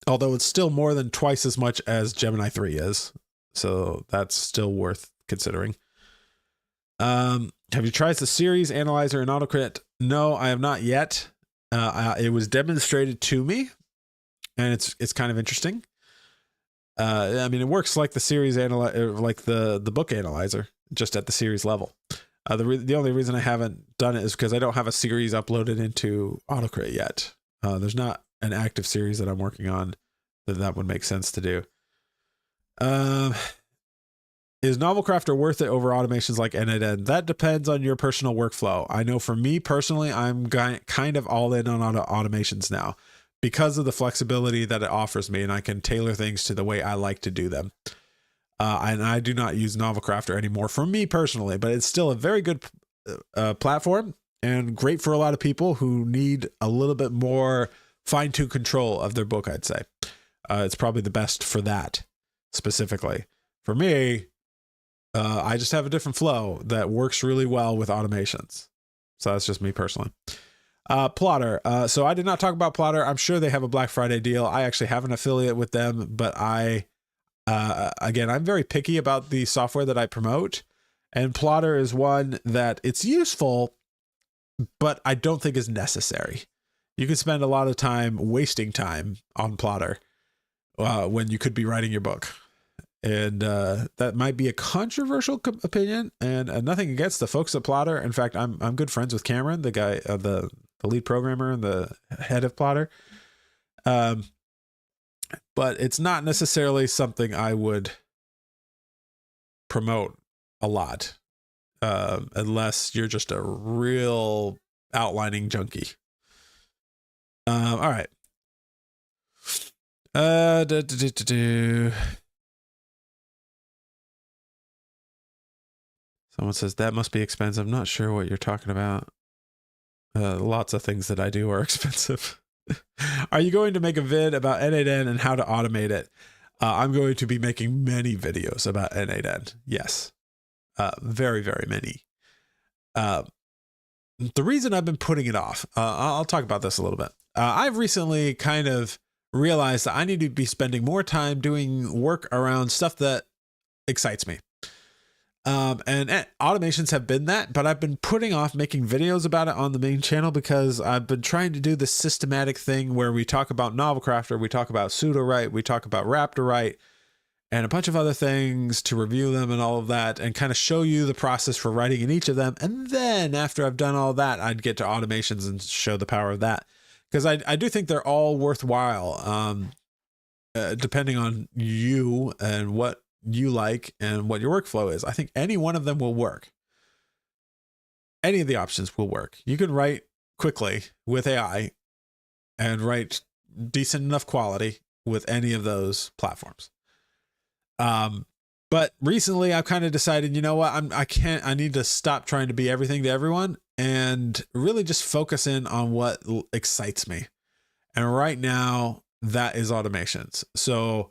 Although it's still more than twice as much as Gemini 3 is. So that's still worth considering. Have you tried the series analyzer in Autocrit? No, I have not yet. It was demonstrated to me, and it's kind of interesting. I mean, it works like the series like the book analyzer, just at the series level. The only reason I haven't done it is because I don't have a series uploaded into Autocrit yet. There's not an active series that I'm working on that would make sense to do. Is Novel Crafter worth it over automations like N8N? That depends on your personal workflow. I know for me personally, I'm kind of all in on automations now because of the flexibility that it offers me, and I can tailor things to the way I like to do them. And I do not use Novel Crafter anymore for me personally, but it's still a very good platform and great for a lot of people who need a little bit more fine-tuned control of their book, I'd say. It's probably the best for that specifically. For me, I just have a different flow that works really well with automations. So that's just me personally. Plotter. So I did not talk about Plotter. I'm sure they have a Black Friday deal. I actually have an affiliate with them, but again, I'm very picky about the software that I promote, and Plotter is one that it's useful, but I don't think is necessary. You can spend a lot of time wasting time on Plotter when you could be writing your book. And that might be a controversial opinion, and nothing against the folks at Plotter. In fact, I'm good friends with Cameron, the guy, the lead programmer and the head of Plotter. But it's not necessarily something I would promote a lot, unless you're just a real outlining junkie. All right. Someone says that must be expensive. I'm not sure what you're talking about. Lots of things that I do are expensive. Are you going to make a vid about N8N and how to automate it? I'm going to be making many videos about N8N. Yes. Very, very many. The reason I've been putting it off, I'll talk about this a little bit. I've recently kind of realized that I need to be spending more time doing work around stuff that excites me. And automations have been that, but I've been putting off making videos about it on the main channel because I've been trying to do this systematic thing where we talk about Novel Crafter, we talk about pseudo write, we talk about Raptor write, and a bunch of other things to review them and all of that, and kind of show you the process for writing in each of them. And then after I've done all that, I'd get to automations and show the power of that. Because I do think they're all worthwhile, depending on you and what you like and what your workflow is. I think any one of them will work. Any of the options will work. You can write quickly with AI and write decent enough quality with any of those platforms. But recently I've kind of decided, you know what, I need to stop trying to be everything to everyone and really just focus in on what excites me. And right now that is automations. So,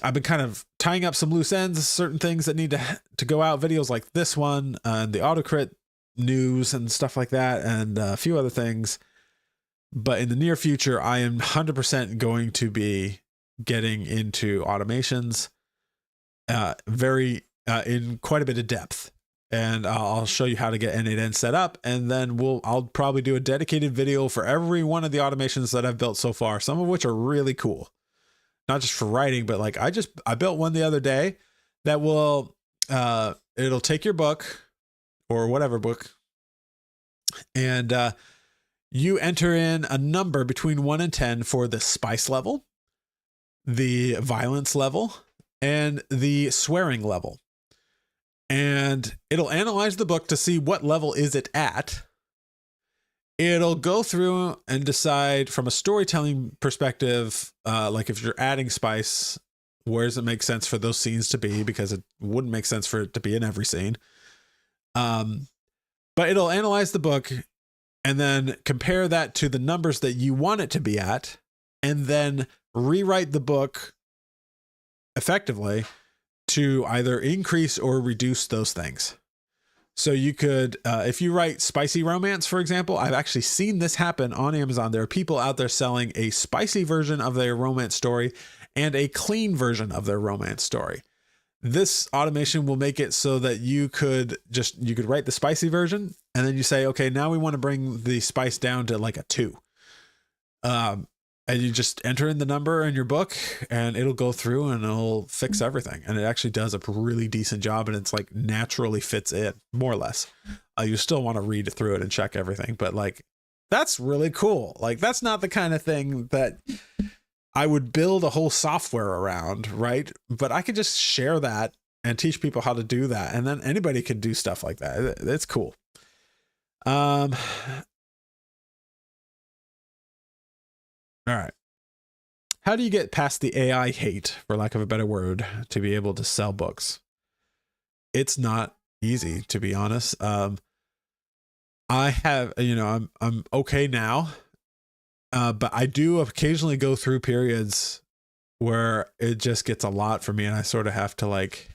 I've been kind of tying up some loose ends, certain things that need to go out, videos like this one, and the Autocrit news and stuff like that, and a few other things. But in the near future, I am 100% going to be getting into automations, in quite a bit of depth. And I'll show you how to get N8N set up, and then I'll probably do a dedicated video for every one of the automations that I've built so far, some of which are really cool. Not just for writing, but like I built one the other day that will, it'll take your book or whatever book, and you enter in a number between 1 and 10 for the spice level, the violence level, and the swearing level. And it'll analyze the book to see what level is it at. It'll go through and decide from a storytelling perspective, like if you're adding spice, where does it make sense for those scenes to be? Because it wouldn't make sense for it to be in every scene. But it'll analyze the book and then compare that to the numbers that you want it to be at, and then rewrite the book effectively to either increase or reduce those things. So you could, if you write spicy romance, for example, I've actually seen this happen on Amazon. There are people out there selling a spicy version of their romance story and a clean version of their romance story. This automation will make it so that you could write the spicy version, and then you say, okay, now we want to bring the spice down to like a 2. And you just enter in the number in your book, and it'll go through and it'll fix everything. And it actually does a really decent job, and it's like naturally fits in, more or less. You still want to read through it and check everything, but like, that's really cool. Like, that's not the kind of thing that I would build a whole software around, right? But I could just share that and teach people how to do that. And then anybody can do stuff like that. It's cool. All right. How do you get past the AI hate, for lack of a better word, to be able to sell books? It's not easy, to be honest. I have, I'm okay now, but I do occasionally go through periods where it just gets a lot for me, and I sort of have to like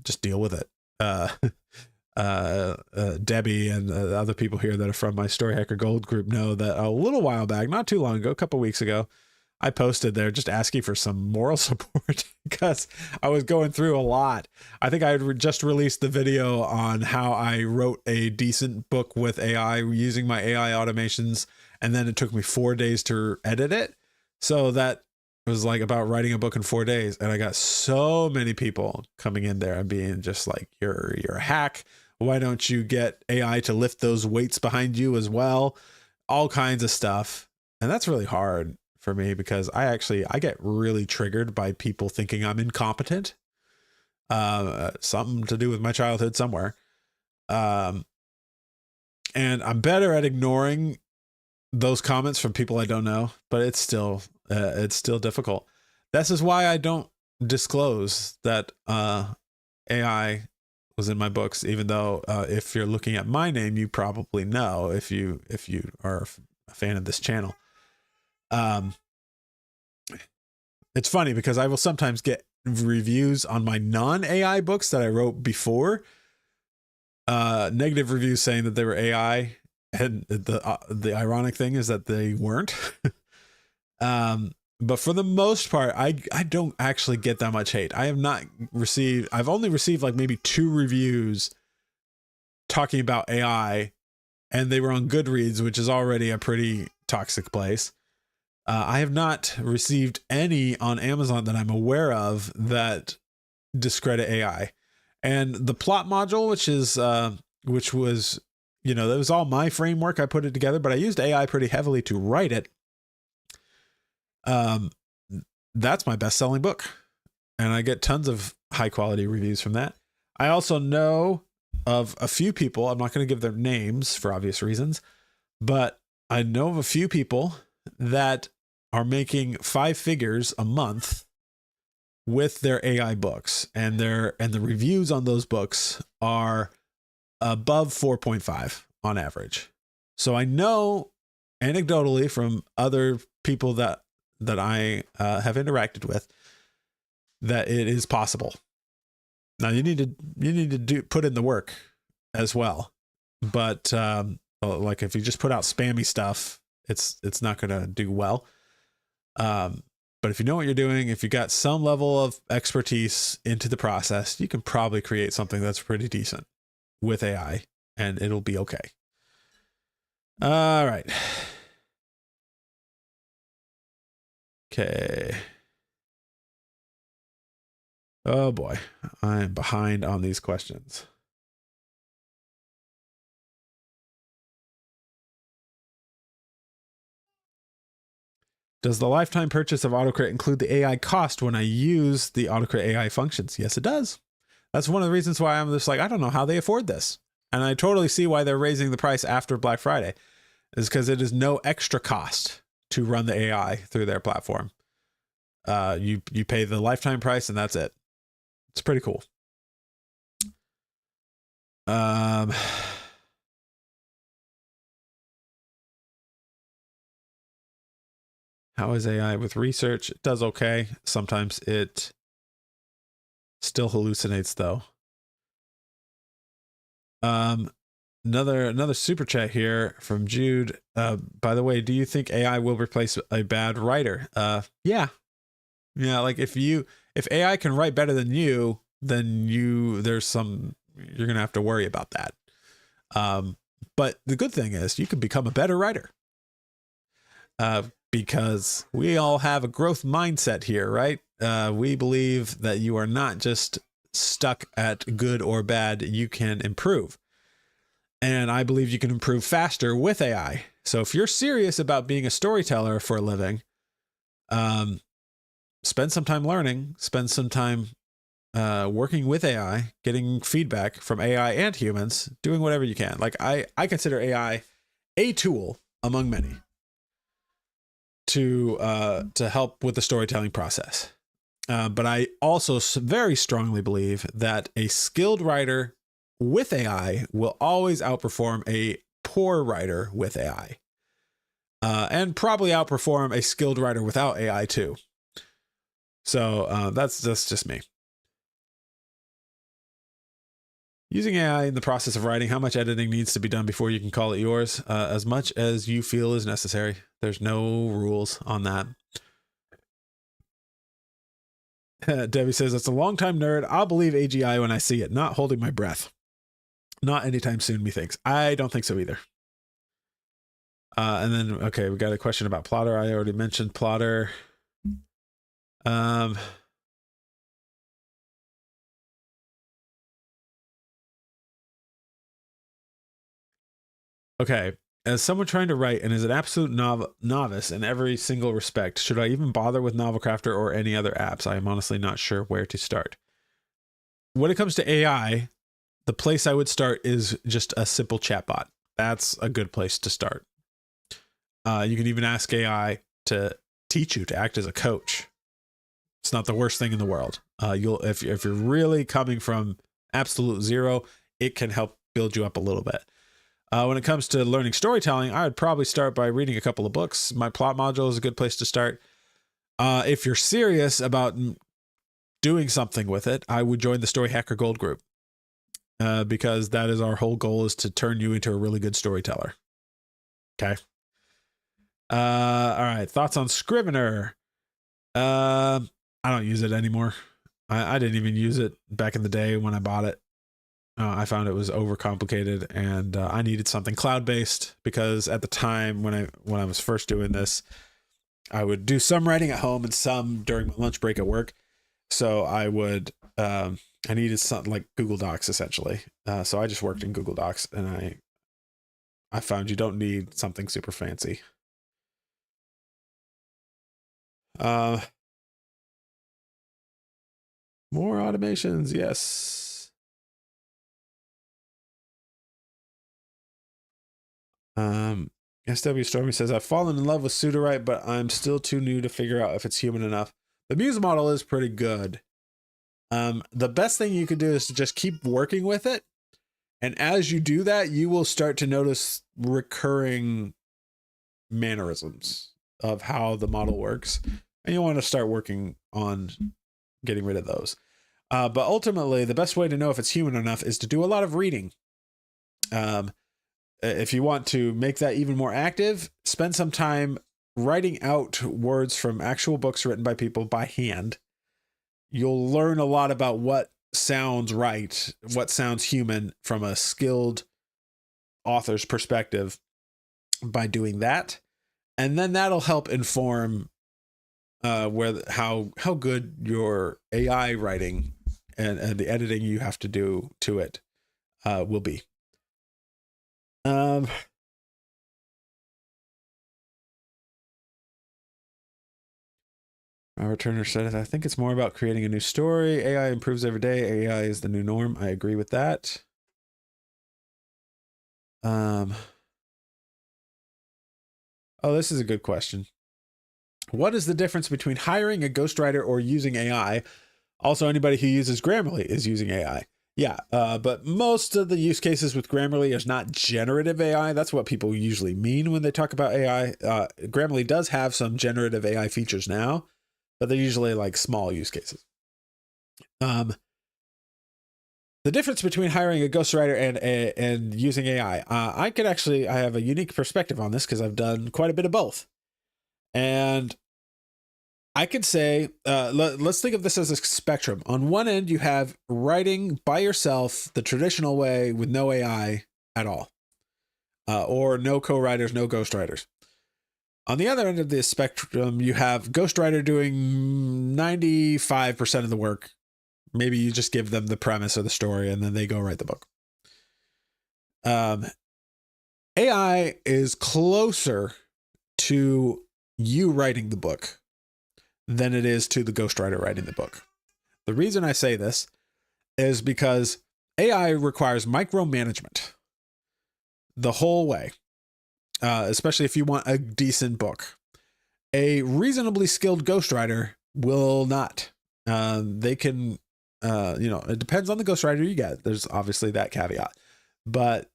just deal with it. Debbie and the other people here that are from my StoryHacker Gold group know that a little while back, not too long ago, a couple weeks ago, I posted there just asking for some moral support because I was going through a lot. I think I had just released the video on how I wrote a decent book with AI using my AI automations, and then it took me 4 days to edit it. So that was like about writing a book in 4 days, and I got so many people coming in there and being just like, you're a hack. Why don't you get AI to lift those weights behind you as well? All kinds of stuff. And that's really hard for me because I get really triggered by people thinking I'm incompetent. Something to do with my childhood somewhere. And I'm better at ignoring those comments from people I don't know, but it's still difficult. This is why I don't disclose that AI was in my books, even though if you're looking at my name, you probably know if you are a fan of this channel. It's funny because I will sometimes get reviews on my non-AI books that I wrote before, negative reviews saying that they were AI, and the ironic thing is that they weren't. But for the most part, I don't actually get that much hate. I've only received like maybe 2 reviews talking about AI, and they were on Goodreads, which is already a pretty toxic place. I have not received any on Amazon that I'm aware of that discredit AI. And the plot module, which was, that was all my framework. I put it together, but I used AI pretty heavily to write it. That's my best-selling book, and I get tons of high-quality reviews from that. I also know of a few people. I'm not going to give their names for obvious reasons, but I know of a few people that are making 5 figures a month with their AI books, and the reviews on those books are above 4.5 on average. So I know anecdotally from other people that I have interacted with that it is possible. Now you need to put in the work as well, but like if you just put out spammy stuff, it's not going to do well. But if you know what you're doing, if you got some level of expertise into the process, you can probably create something that's pretty decent with AI, and it'll be okay. All right. Okay. Oh boy, I'm behind on these questions. Does the lifetime purchase of Autocrit include the AI cost when I use the Autocrit AI functions? Yes, it does. That's one of the reasons why I'm just like, I don't know how they afford this. And I totally see why they're raising the price after Black Friday, is because it is no extra cost to run the AI through their platform. You pay the lifetime price and that's it. It's pretty cool. How is AI with research? It does okay. Sometimes it still hallucinates though. Another super chat here from Jude. By the way, do you think AI will replace a bad writer? Yeah. Like if AI can write better than you, then you're going to have to worry about that. But the good thing is you can become a better writer. Because we all have a growth mindset here, right? We believe that you are not just stuck at good or bad. You can improve. And I believe you can improve faster with AI. So if you're serious about being a storyteller for a living, spend some time learning, spend some time working with AI, getting feedback from AI and humans, doing whatever you can. Like I consider AI a tool among many to help with the storytelling process. But I also very strongly believe that a skilled writer with AI will always outperform a poor writer with AI, and probably outperform a skilled writer without AI too. So that's just me. Using AI in the process of writing, how much editing needs to be done before you can call it yours? As much as you feel is necessary. There's no rules on that. Debbie says, it's a long-time nerd. I'll believe AGI when I see it. Not holding my breath. Not anytime soon, methinks. I don't think so either. And then, okay, we got a question about Plotter. I already mentioned Plotter. Okay, as someone trying to write and is an absolute novice in every single respect, should I even bother with Novelcrafter or any other apps? I am honestly not sure where to start. When it comes to AI, the place I would start is just a simple chatbot. That's a good place to start. You can even ask AI to teach you, to act as a coach. It's not the worst thing in the world. If you're really coming from absolute zero, it can help build you up a little bit. When it comes to learning storytelling, I would probably start by reading a couple of books. My plot module is a good place to start. If you're serious about doing something with it, I would join the StoryHacker Gold group, because that is our whole goal, is to turn you into a really good storyteller. Okay. All right. Thoughts on Scrivener? I don't use it anymore. I didn't even use it back in the day when I bought it. I found it was overcomplicated, and I needed something cloud-based, because at the time when I was first doing this, I would do some writing at home and some during my lunch break at work. So I would, I needed something like Google Docs essentially. So I just worked in Google Docs, and I found you don't need something super fancy. More automations, yes. SW Stormy says, I've fallen in love with Pseudowrite, but I'm still too new to figure out if it's human enough. The Muse model is pretty good. The best thing you could do is to just keep working with it. And as you do that, you will start to notice recurring mannerisms of how the model works. And you want to start working on getting rid of those. But ultimately, the best way to know if it's human enough is to do a lot of reading. If you want to make that even more active, spend some time writing out words from actual books written by people by hand. You'll learn a lot about what sounds right, what sounds human from a skilled author's perspective by doing that. And then that'll help inform how good your AI writing and the editing you have to do to it will be. Our returner said, I think it's more about creating a new story. AI improves every day. AI is the new norm. I agree with that. Oh, this is a good question. What is the difference between hiring a ghostwriter or using AI? Also, anybody who uses Grammarly is using AI. Yeah, but most of the use cases with Grammarly is not generative AI. That's what people usually mean when they talk about AI. Grammarly does have some generative AI features now, but they're usually like small use cases. The difference between hiring a ghostwriter and using AI, I have a unique perspective on this because I've done quite a bit of both. And I could say, let's think of this as a spectrum. On one end, you have writing by yourself the traditional way with no AI at all, or no co-writers, no ghostwriters. On the other end of the spectrum, you have ghostwriter doing 95% of the work. Maybe you just give them the premise or the story and then they go write the book. AI is closer to you writing the book than it is to the ghostwriter writing the book. The reason I say this is because AI requires micromanagement the whole way, especially if you want a decent book. A reasonably skilled ghostwriter will not. They can, it depends on the ghostwriter you get. There's obviously that caveat. But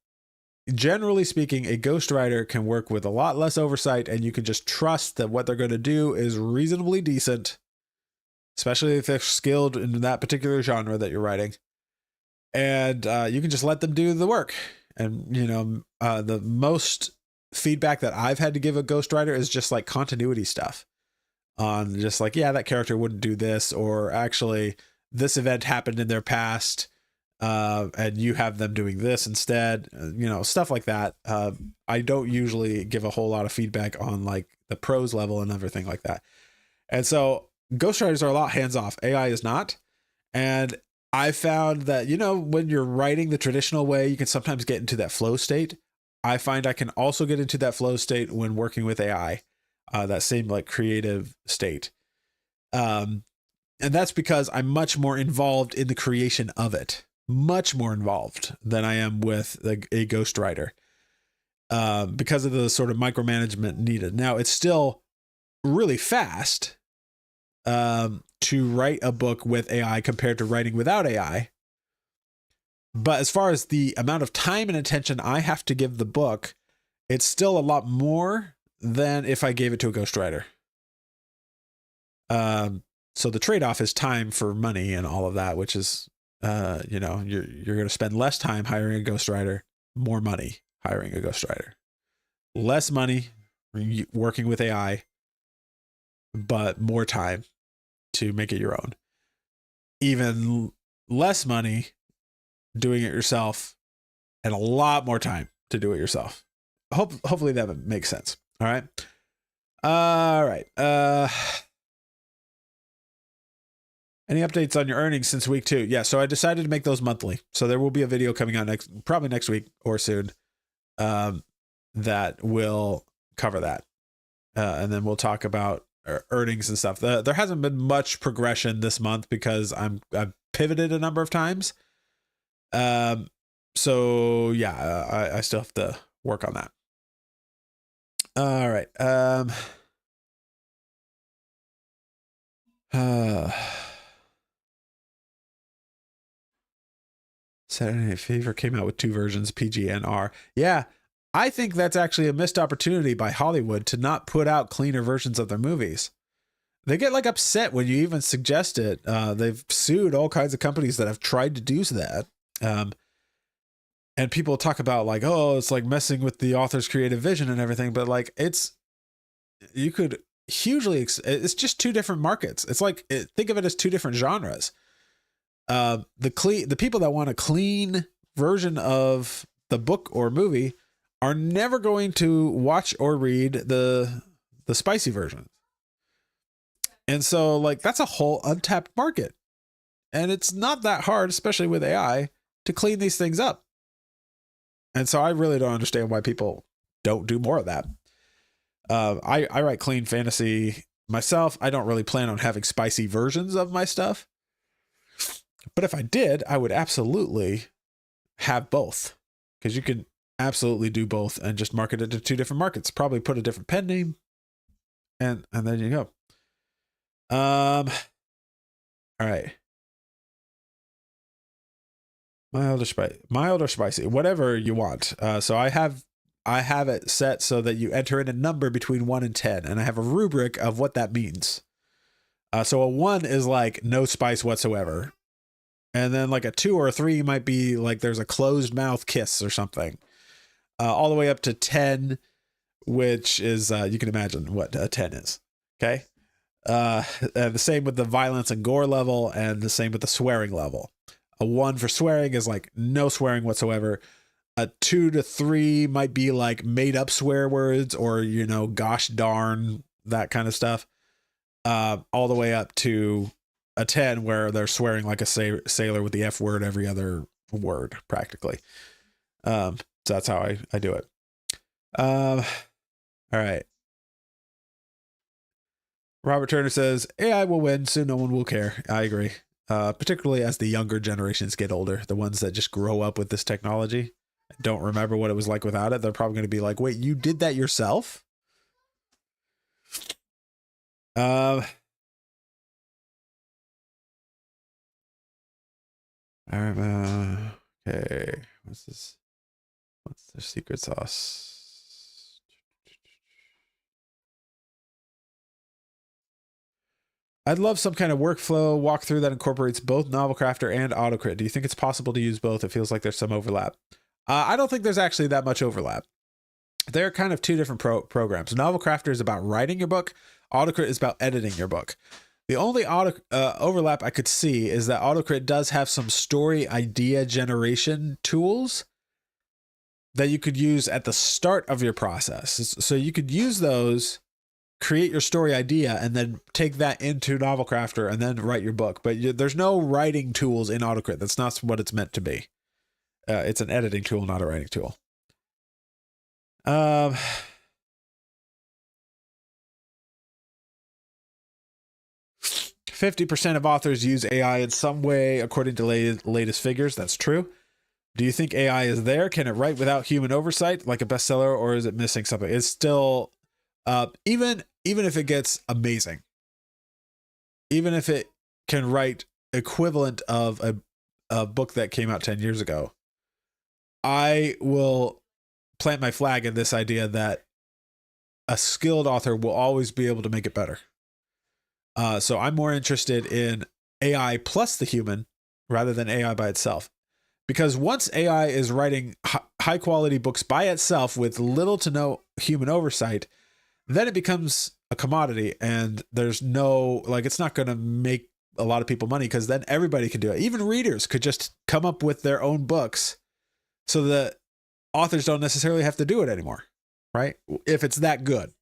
generally speaking, a ghostwriter can work with a lot less oversight, and you can just trust that what they're going to do is reasonably decent, especially if they're skilled in that particular genre that you're writing. And you can just let them do the work. And, the most feedback that I've had to give a ghostwriter is just like continuity stuff on just like, yeah, that character wouldn't do this, or actually this event happened in their past. And you have them doing this instead, stuff like that. I don't usually give a whole lot of feedback on like the prose level and everything like that. And so ghostwriters are a lot hands off. AI is not. And I found that, when you're writing the traditional way, you can sometimes get into that flow state. I find I can also get into that flow state when working with AI, that same like creative state. And that's because I'm much more involved in the creation of it. Much more involved than I am with a ghostwriter, because of the sort of micromanagement needed. Now, it's still really fast to write a book with AI compared to writing without AI. But as far as the amount of time and attention I have to give the book, it's still a lot more than if I gave it to a ghostwriter. So the trade-off is time for money and all of that, which is, you're going to spend less time hiring a ghostwriter, more money hiring a ghostwriter, less money working with AI, but more time to make it your own. Even less money doing it yourself and a lot more time to do it yourself. Hopefully that makes sense. All right. All right. Any updates on your earnings since week 2? Yeah, so I decided to make those monthly. So there will be a video coming out probably next week or soon, that will cover that. And then we'll talk about earnings and stuff. There hasn't been much progression this month because I've pivoted a number of times. So yeah, I still have to work on that. All right. Saturday Night Fever came out with 2 versions, PG and R. Yeah, I think that's actually a missed opportunity by Hollywood to not put out cleaner versions of their movies. They get like upset when you even suggest it. They've sued all kinds of companies that have tried to do that. And people talk about like, oh, it's like messing with the author's creative vision and everything. But like, you could hugely, it's just 2 different markets. It's like, think of it as 2 different genres. The people that want a clean version of the book or movie are never going to watch or read the spicy version. And so like that's a whole untapped market. And it's not that hard, especially with AI, to clean these things up. And so I really don't understand why people don't do more of that. I write clean fantasy myself. I don't really plan on having spicy versions of my stuff. But if I did, I would absolutely have both, because you can absolutely do both and just market it to 2 different markets. Probably put a different pen name, and there you go. All right. Mild or spicy, whatever you want. So I have it set so that you enter in a number between 1 and 10, and I have a rubric of what that means. So a 1 is like no spice whatsoever. And then like a 2 or a 3 might be like there's a closed mouth kiss or something. All the way up to 10, which is, you can imagine what a 10 is. Okay. And the same with the violence and gore level, and the same with the swearing level. A 1 for swearing is like no swearing whatsoever. A 2 to 3 might be like made up swear words, or, you know, gosh darn, that kind of stuff. All the way up to a 10 where they're swearing like a sailor with the F word every other word practically. So that's how I do it. All right. Robert Turner says AI will win, soon no one will care. I agree. Particularly as the younger generations get older, the ones that just grow up with this technology, don't remember what it was like without it. They're probably going to be like, wait, you did that yourself? All right. Okay. What's this? What's the secret sauce? I'd love some kind of workflow walkthrough that incorporates both Novel Crafter and Autocrit. Do you think it's possible to use both? It feels like there's some overlap. I don't think there's actually that much overlap. They're kind of 2 different programs. Novel Crafter is about writing your book. Autocrit is about editing your book. The only overlap I could see is that Autocrit does have some story idea generation tools that you could use at the start of your process. So you could use those, create your story idea, and then take that into Novel Crafter and then write your book. But there's no writing tools in Autocrit. That's not what it's meant to be. It's an editing tool, not a writing tool. 50% of authors use AI in some way, according to latest figures. That's true. Do you think AI is there? Can it write without human oversight, like a bestseller, or is it missing something? It's still, even if it gets amazing, even if it can write equivalent of a book that came out 10 years ago, I will plant my flag in this idea that a skilled author will always be able to make it better. So I'm more interested in AI plus the human rather than AI by itself. Because once AI is writing high quality books by itself with little to no human oversight, then it becomes a commodity, and there's no, like, it's not going to make a lot of people money, because then everybody can do it. Even readers could just come up with their own books so that authors don't necessarily have to do it anymore, right? If it's that good.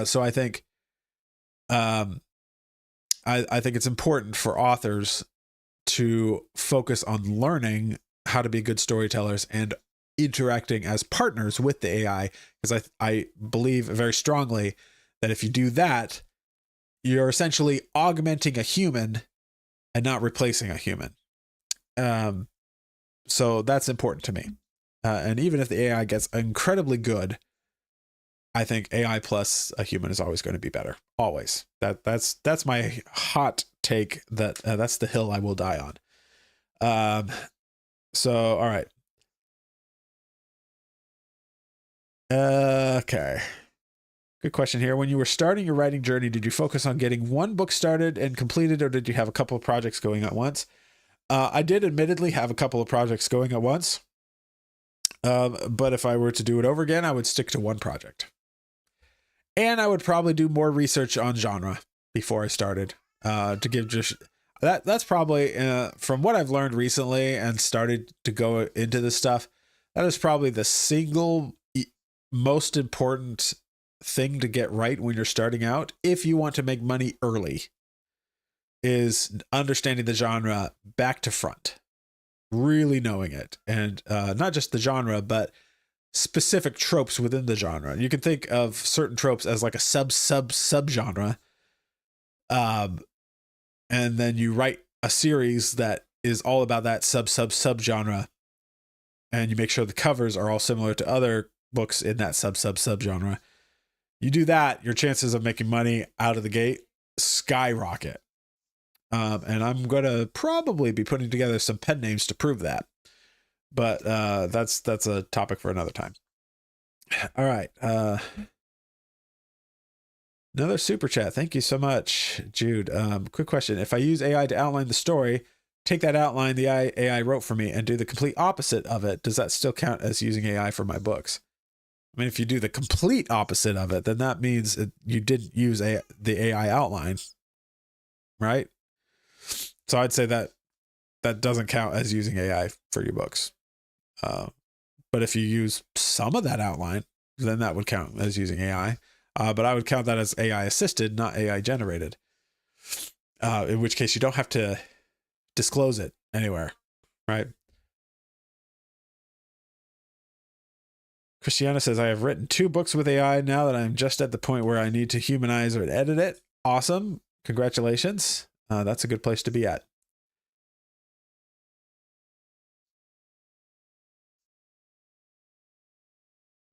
So I think, I think it's important for authors to focus on learning how to be good storytellers and interacting as partners with the AI, because I believe very strongly that if you do that, you're essentially augmenting a human and not replacing a human. So that's important to me. And even if the AI gets incredibly good, I think AI plus a human is always going to be better. Always. That's my hot take. That's the hill I will die on. So, all right. Okay. Good question here. When you were starting your writing journey, did you focus on getting one book started and completed, or did you have a couple of projects going at once? I did admittedly have a couple of projects going at once. But if I were to do it over again, I would stick to one project. And I would probably do more research on genre before I started, to give just that's probably, from what I've learned recently and started to go into this stuff, that is probably the single most important thing to get right when you're starting out. If you want to make money early, is understanding the genre back to front, really knowing it. And, not just the genre, but specific tropes within the genre. You can think of certain tropes as like a sub genre. And then you write a series that is all about that sub genre. And you make sure the covers are all similar to other books in that sub genre. You do that, your chances of making money out of the gate skyrocket. And I'm going to probably be putting together some pen names to prove that. But that's a topic for another time. All right. Another super chat. Thank you so much, Jude. Quick question. If I use AI to outline the story, take that outline the AI wrote for me and do the complete opposite of it, does that still count as using AI for my books? I mean, if you do the complete opposite of it, then that means you didn't use the AI outline, right? So I'd say that doesn't count as using AI for your books. But if you use some of that outline, then that would count as using AI. But I would count that as AI assisted, not AI generated. In which case you don't have to disclose it anywhere, right? Christiana says, I have written 2 books with AI now that I'm just at the point where I need to humanize or edit it. Awesome. Congratulations. That's a good place to be at.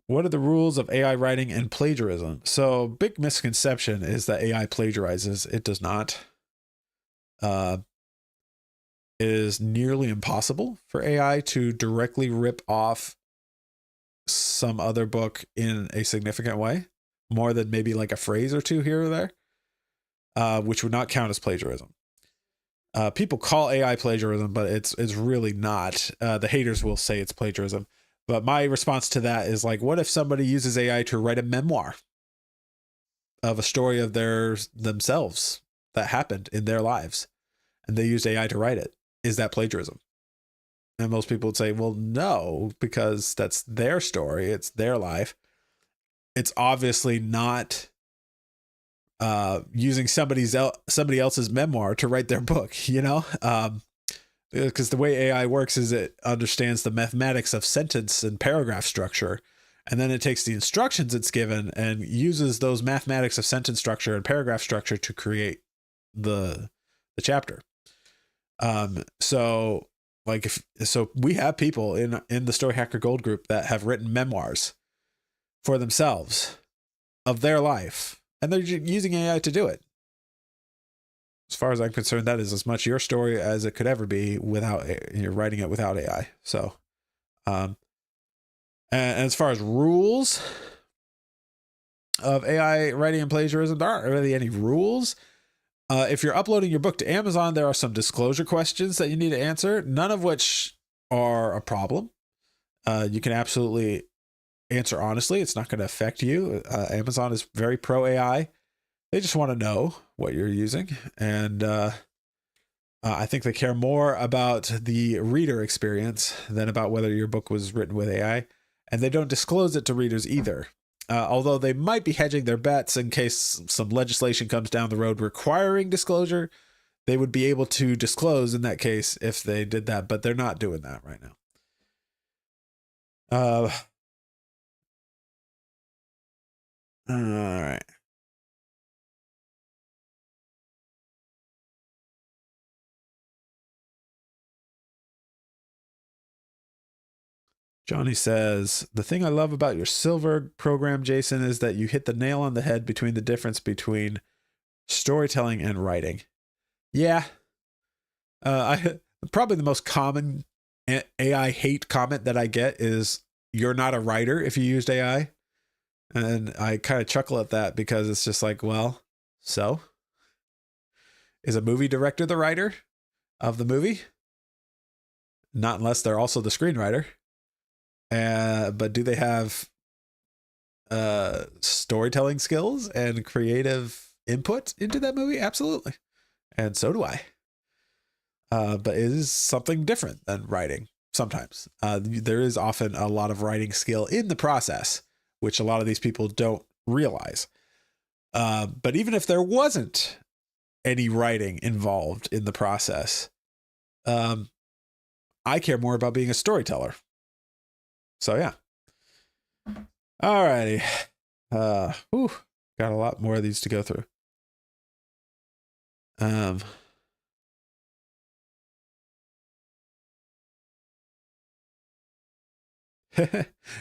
What are the rules of AI writing and plagiarism? So, big misconception is that AI plagiarizes. It does not. It is nearly impossible for AI to directly rip off some other book in a significant way, more than maybe like a phrase or two here or there, which would not count as plagiarism. People call AI plagiarism, but it's really not. The haters will say it's plagiarism. But my response to that is like, what if somebody uses AI to write a memoir of a story of themselves that happened in their lives, and they used AI to write it? Is that plagiarism? And most people would say, well, no, because that's their story. It's their life. It's obviously not using somebody else's memoir to write their book, you know? Because the way AI works is it understands the mathematics of sentence and paragraph structure, and then it takes the instructions it's given and uses those mathematics of sentence structure and paragraph structure to create the chapter. So we have people in the StoryHacker Gold group that have written memoirs for themselves of their life, and they're using AI to do it. As far as I'm concerned, that is as much your story as it could ever be without you're writing it without AI. So, and as far as rules of AI writing and plagiarism, there aren't really any rules. If you're uploading your book to Amazon, there are some disclosure questions that you need to answer, none of which are a problem. You can absolutely answer honestly. It's not going to affect you. Amazon is very pro AI. They just want to know what you're using. And I think they care more about the reader experience than about whether your book was written with AI. And they don't disclose it to readers either. Although they might be hedging their bets in case some legislation comes down the road requiring disclosure. They would be able to disclose in that case if they did that, but they're not doing that right now. All right. Johnny says, the thing I love about your silver program, Jason, is that you hit the nail on the head between the difference between storytelling and writing. Yeah. Probably the most common AI hate comment that I get is, you're not a writer if you used AI. And I kind of chuckle at that because it's just like, well, so? Is a movie director the writer of the movie? Not unless they're also the screenwriter. But do they have storytelling skills and creative input into that movie? Absolutely. And so do I. But it is something different than writing sometimes. There is often a lot of writing skill in the process, which a lot of these people don't realize. But even if there wasn't any writing involved in the process, I care more about being a storyteller. So yeah. Alrighty. Got a lot more of these to go through.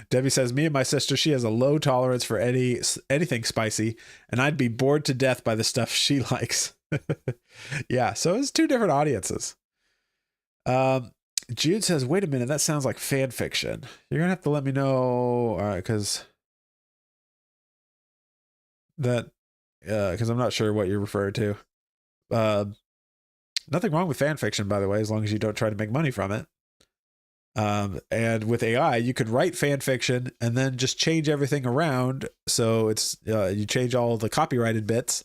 Debbie says, me and my sister, she has a low tolerance for anything spicy, and I'd be bored to death by the stuff she likes. Yeah, so it's two different audiences. Jude says, wait a minute, that sounds like fan fiction. You're gonna have to let me know, because I'm not sure what you're referring to. Nothing wrong with fan fiction, by the way, as long as you don't try to make money from it. And with AI, you could write fan fiction and then just change everything around. So it's, you change all the copyrighted bits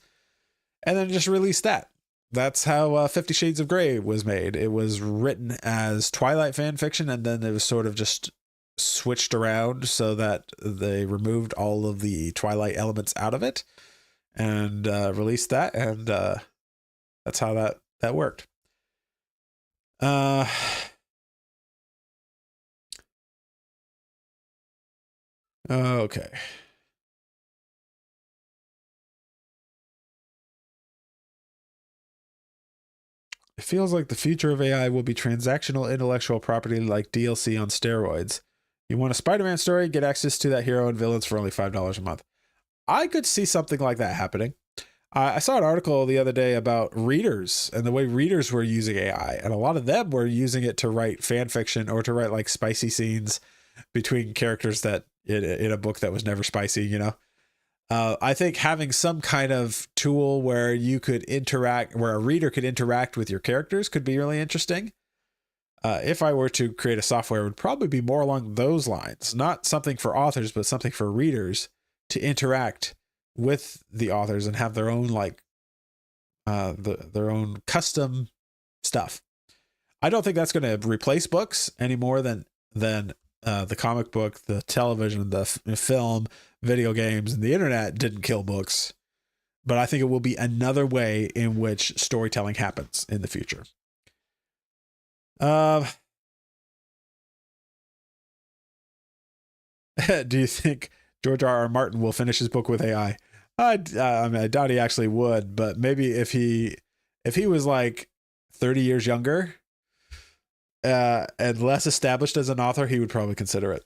and then just release that. That's how 50 Shades of Grey was made. It was written as Twilight fan fiction, and then it was sort of just switched around so that they removed all of the Twilight elements out of it and released that. And that's how that worked. Okay. It feels like the future of AI will be transactional intellectual property like DLC on steroids. You want a Spider-Man story? Get access to that hero and villains for only $5 a month. I could see something like that happening. I saw an article the other day about readers and the way readers were using AI, and a lot of them were using it to write fan fiction or to write like spicy scenes between characters that in a book that was never spicy, you know. I think having some kind of tool where you could interact, where a reader could interact with your characters, could be really interesting. If I were to create a software, it would probably be more along those lines, not something for authors, but something for readers to interact with the authors and have their own their own custom stuff. I don't think that's going to replace books any more than the comic book, the television, the film, video games, and the internet didn't kill books. But I think it will be another way in which storytelling happens in the future. Do you think George R.R. Martin will finish his book with AI? I mean, I doubt he actually would, but maybe if he was like 30 years younger and less established as an author, he would probably consider it.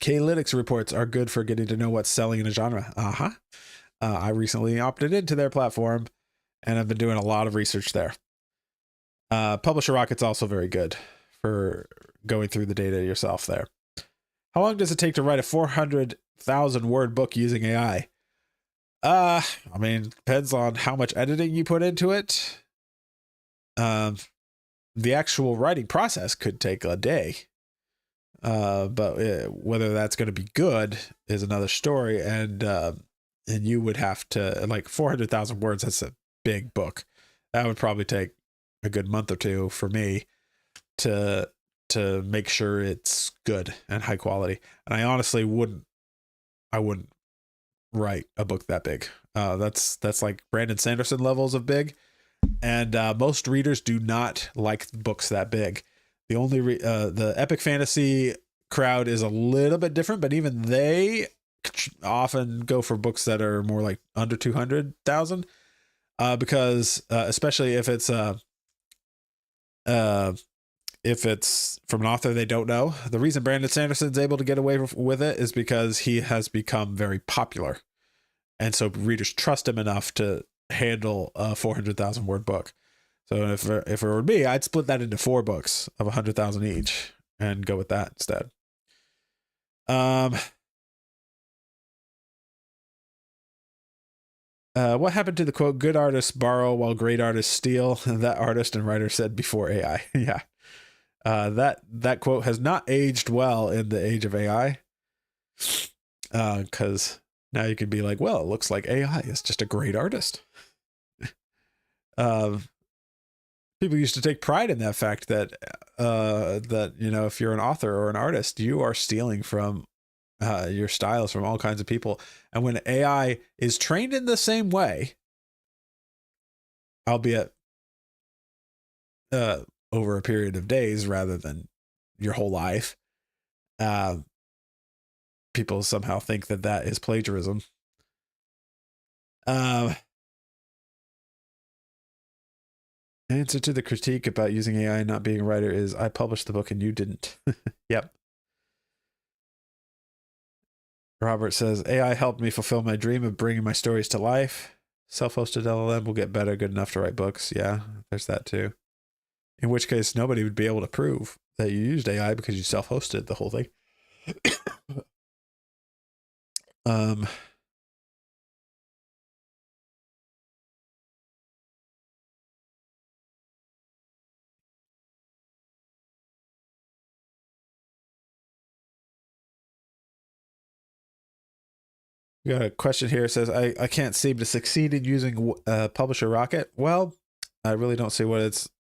K-Lytics reports are good for getting to know what's selling in a genre. I recently opted into their platform and I've been doing a lot of research there. Publisher Rocket's also very good for going through the data yourself there. How long does it take to write a 400,000 word book using AI? I mean, depends on how much editing you put into it. The actual writing process could take a day. But whether that's going to be good is another story. And you would have to, like, 400,000 words, that's a big book. That would probably take a good month or two for me to to make sure it's good and high quality. And I honestly wouldn't write a book that big. That's like Brandon Sanderson levels of big. And most readers do not like books that big. The only the epic fantasy crowd is a little bit different, but even they often go for books that are more like under 200,000, because especially if it's from an author they don't know. The reason Brandon Sanderson's able to get away with it is because he has become very popular, and so readers trust him enough to handle a 400,000 word book. So if it were me, I'd split that into 4 books of 100,000 each and go with that instead. What happened to the quote, "Good artists borrow while great artists steal"? That artist and writer said before AI. Yeah. That quote has not aged well in the age of AI. Because now you can be like, well, it looks like AI is just a great artist. People used to take pride in that fact that if you're an author or an artist, you are stealing from your styles from all kinds of people. And when AI is trained in the same way, albeit over a period of days rather than your whole life, people somehow think that is plagiarism. Answer to the critique about using AI not being a writer is, I published the book and you didn't. Yep. Robert says, AI helped me fulfill my dream of bringing my stories to life. Self-hosted LLM will get better, good enough to write books. Yeah, there's that too. In which case, nobody would be able to prove that you used AI because you self-hosted the whole thing. We got a question here. It says, I can't seem to succeed in using Publisher Rocket. Well, I really don't see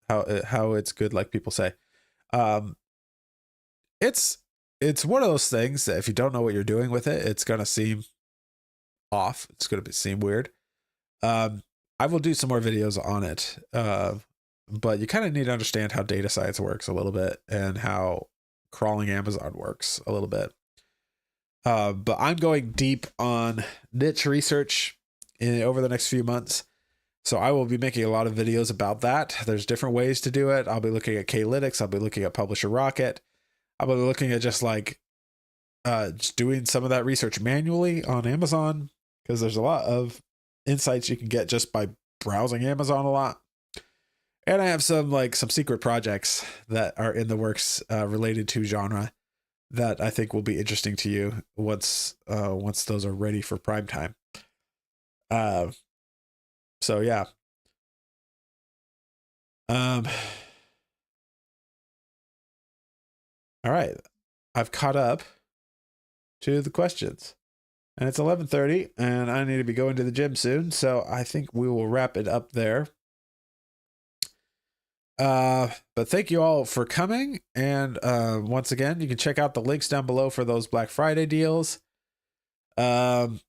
how it's good like people say. It's one of those things that if you don't know what you're doing with it, it's going to seem off. It's going to seem weird. I will do some more videos on it. But you kind of need to understand how data science works a little bit and how crawling Amazon works a little bit. But I'm going deep on niche research over the next few months. So I will be making a lot of videos about that. There's different ways to do it. I'll be looking at K-Lytics. I'll be looking at Publisher Rocket. I'll be looking at just doing some of that research manually on Amazon, because there's a lot of insights you can get just by browsing Amazon a lot. And I have some secret projects that are in the works related to genre that I think will be interesting to you once those are ready for prime time. So yeah. All right. I've caught up to the questions. And it's 11:30 and I need to be going to the gym soon, so I think we will wrap it up there. But thank you all for coming, and once again, you can check out the links down below for those Black Friday deals. And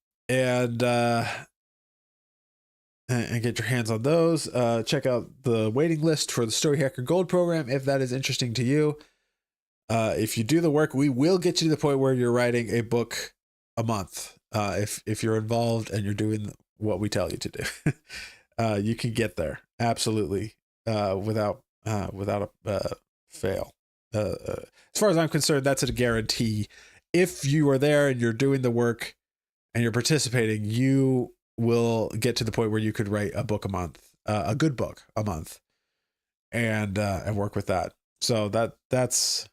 get your hands on those. Check out the waiting list for the StoryHacker Gold program if that is interesting to you. If you do the work, we will get you to the point where you're writing a book a month. If you're involved and you're doing what we tell you to do, you can get there absolutely without a fail. As far as I'm concerned, that's a guarantee. If you are there and you're doing the work and you're participating, you will get to the point where you could write a book a month, a good book a month, and work with that. So that's.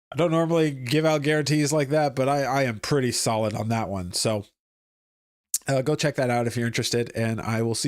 I don't normally give out guarantees like that, but I am pretty solid on that one. So go check that out if you're interested, and I will see you.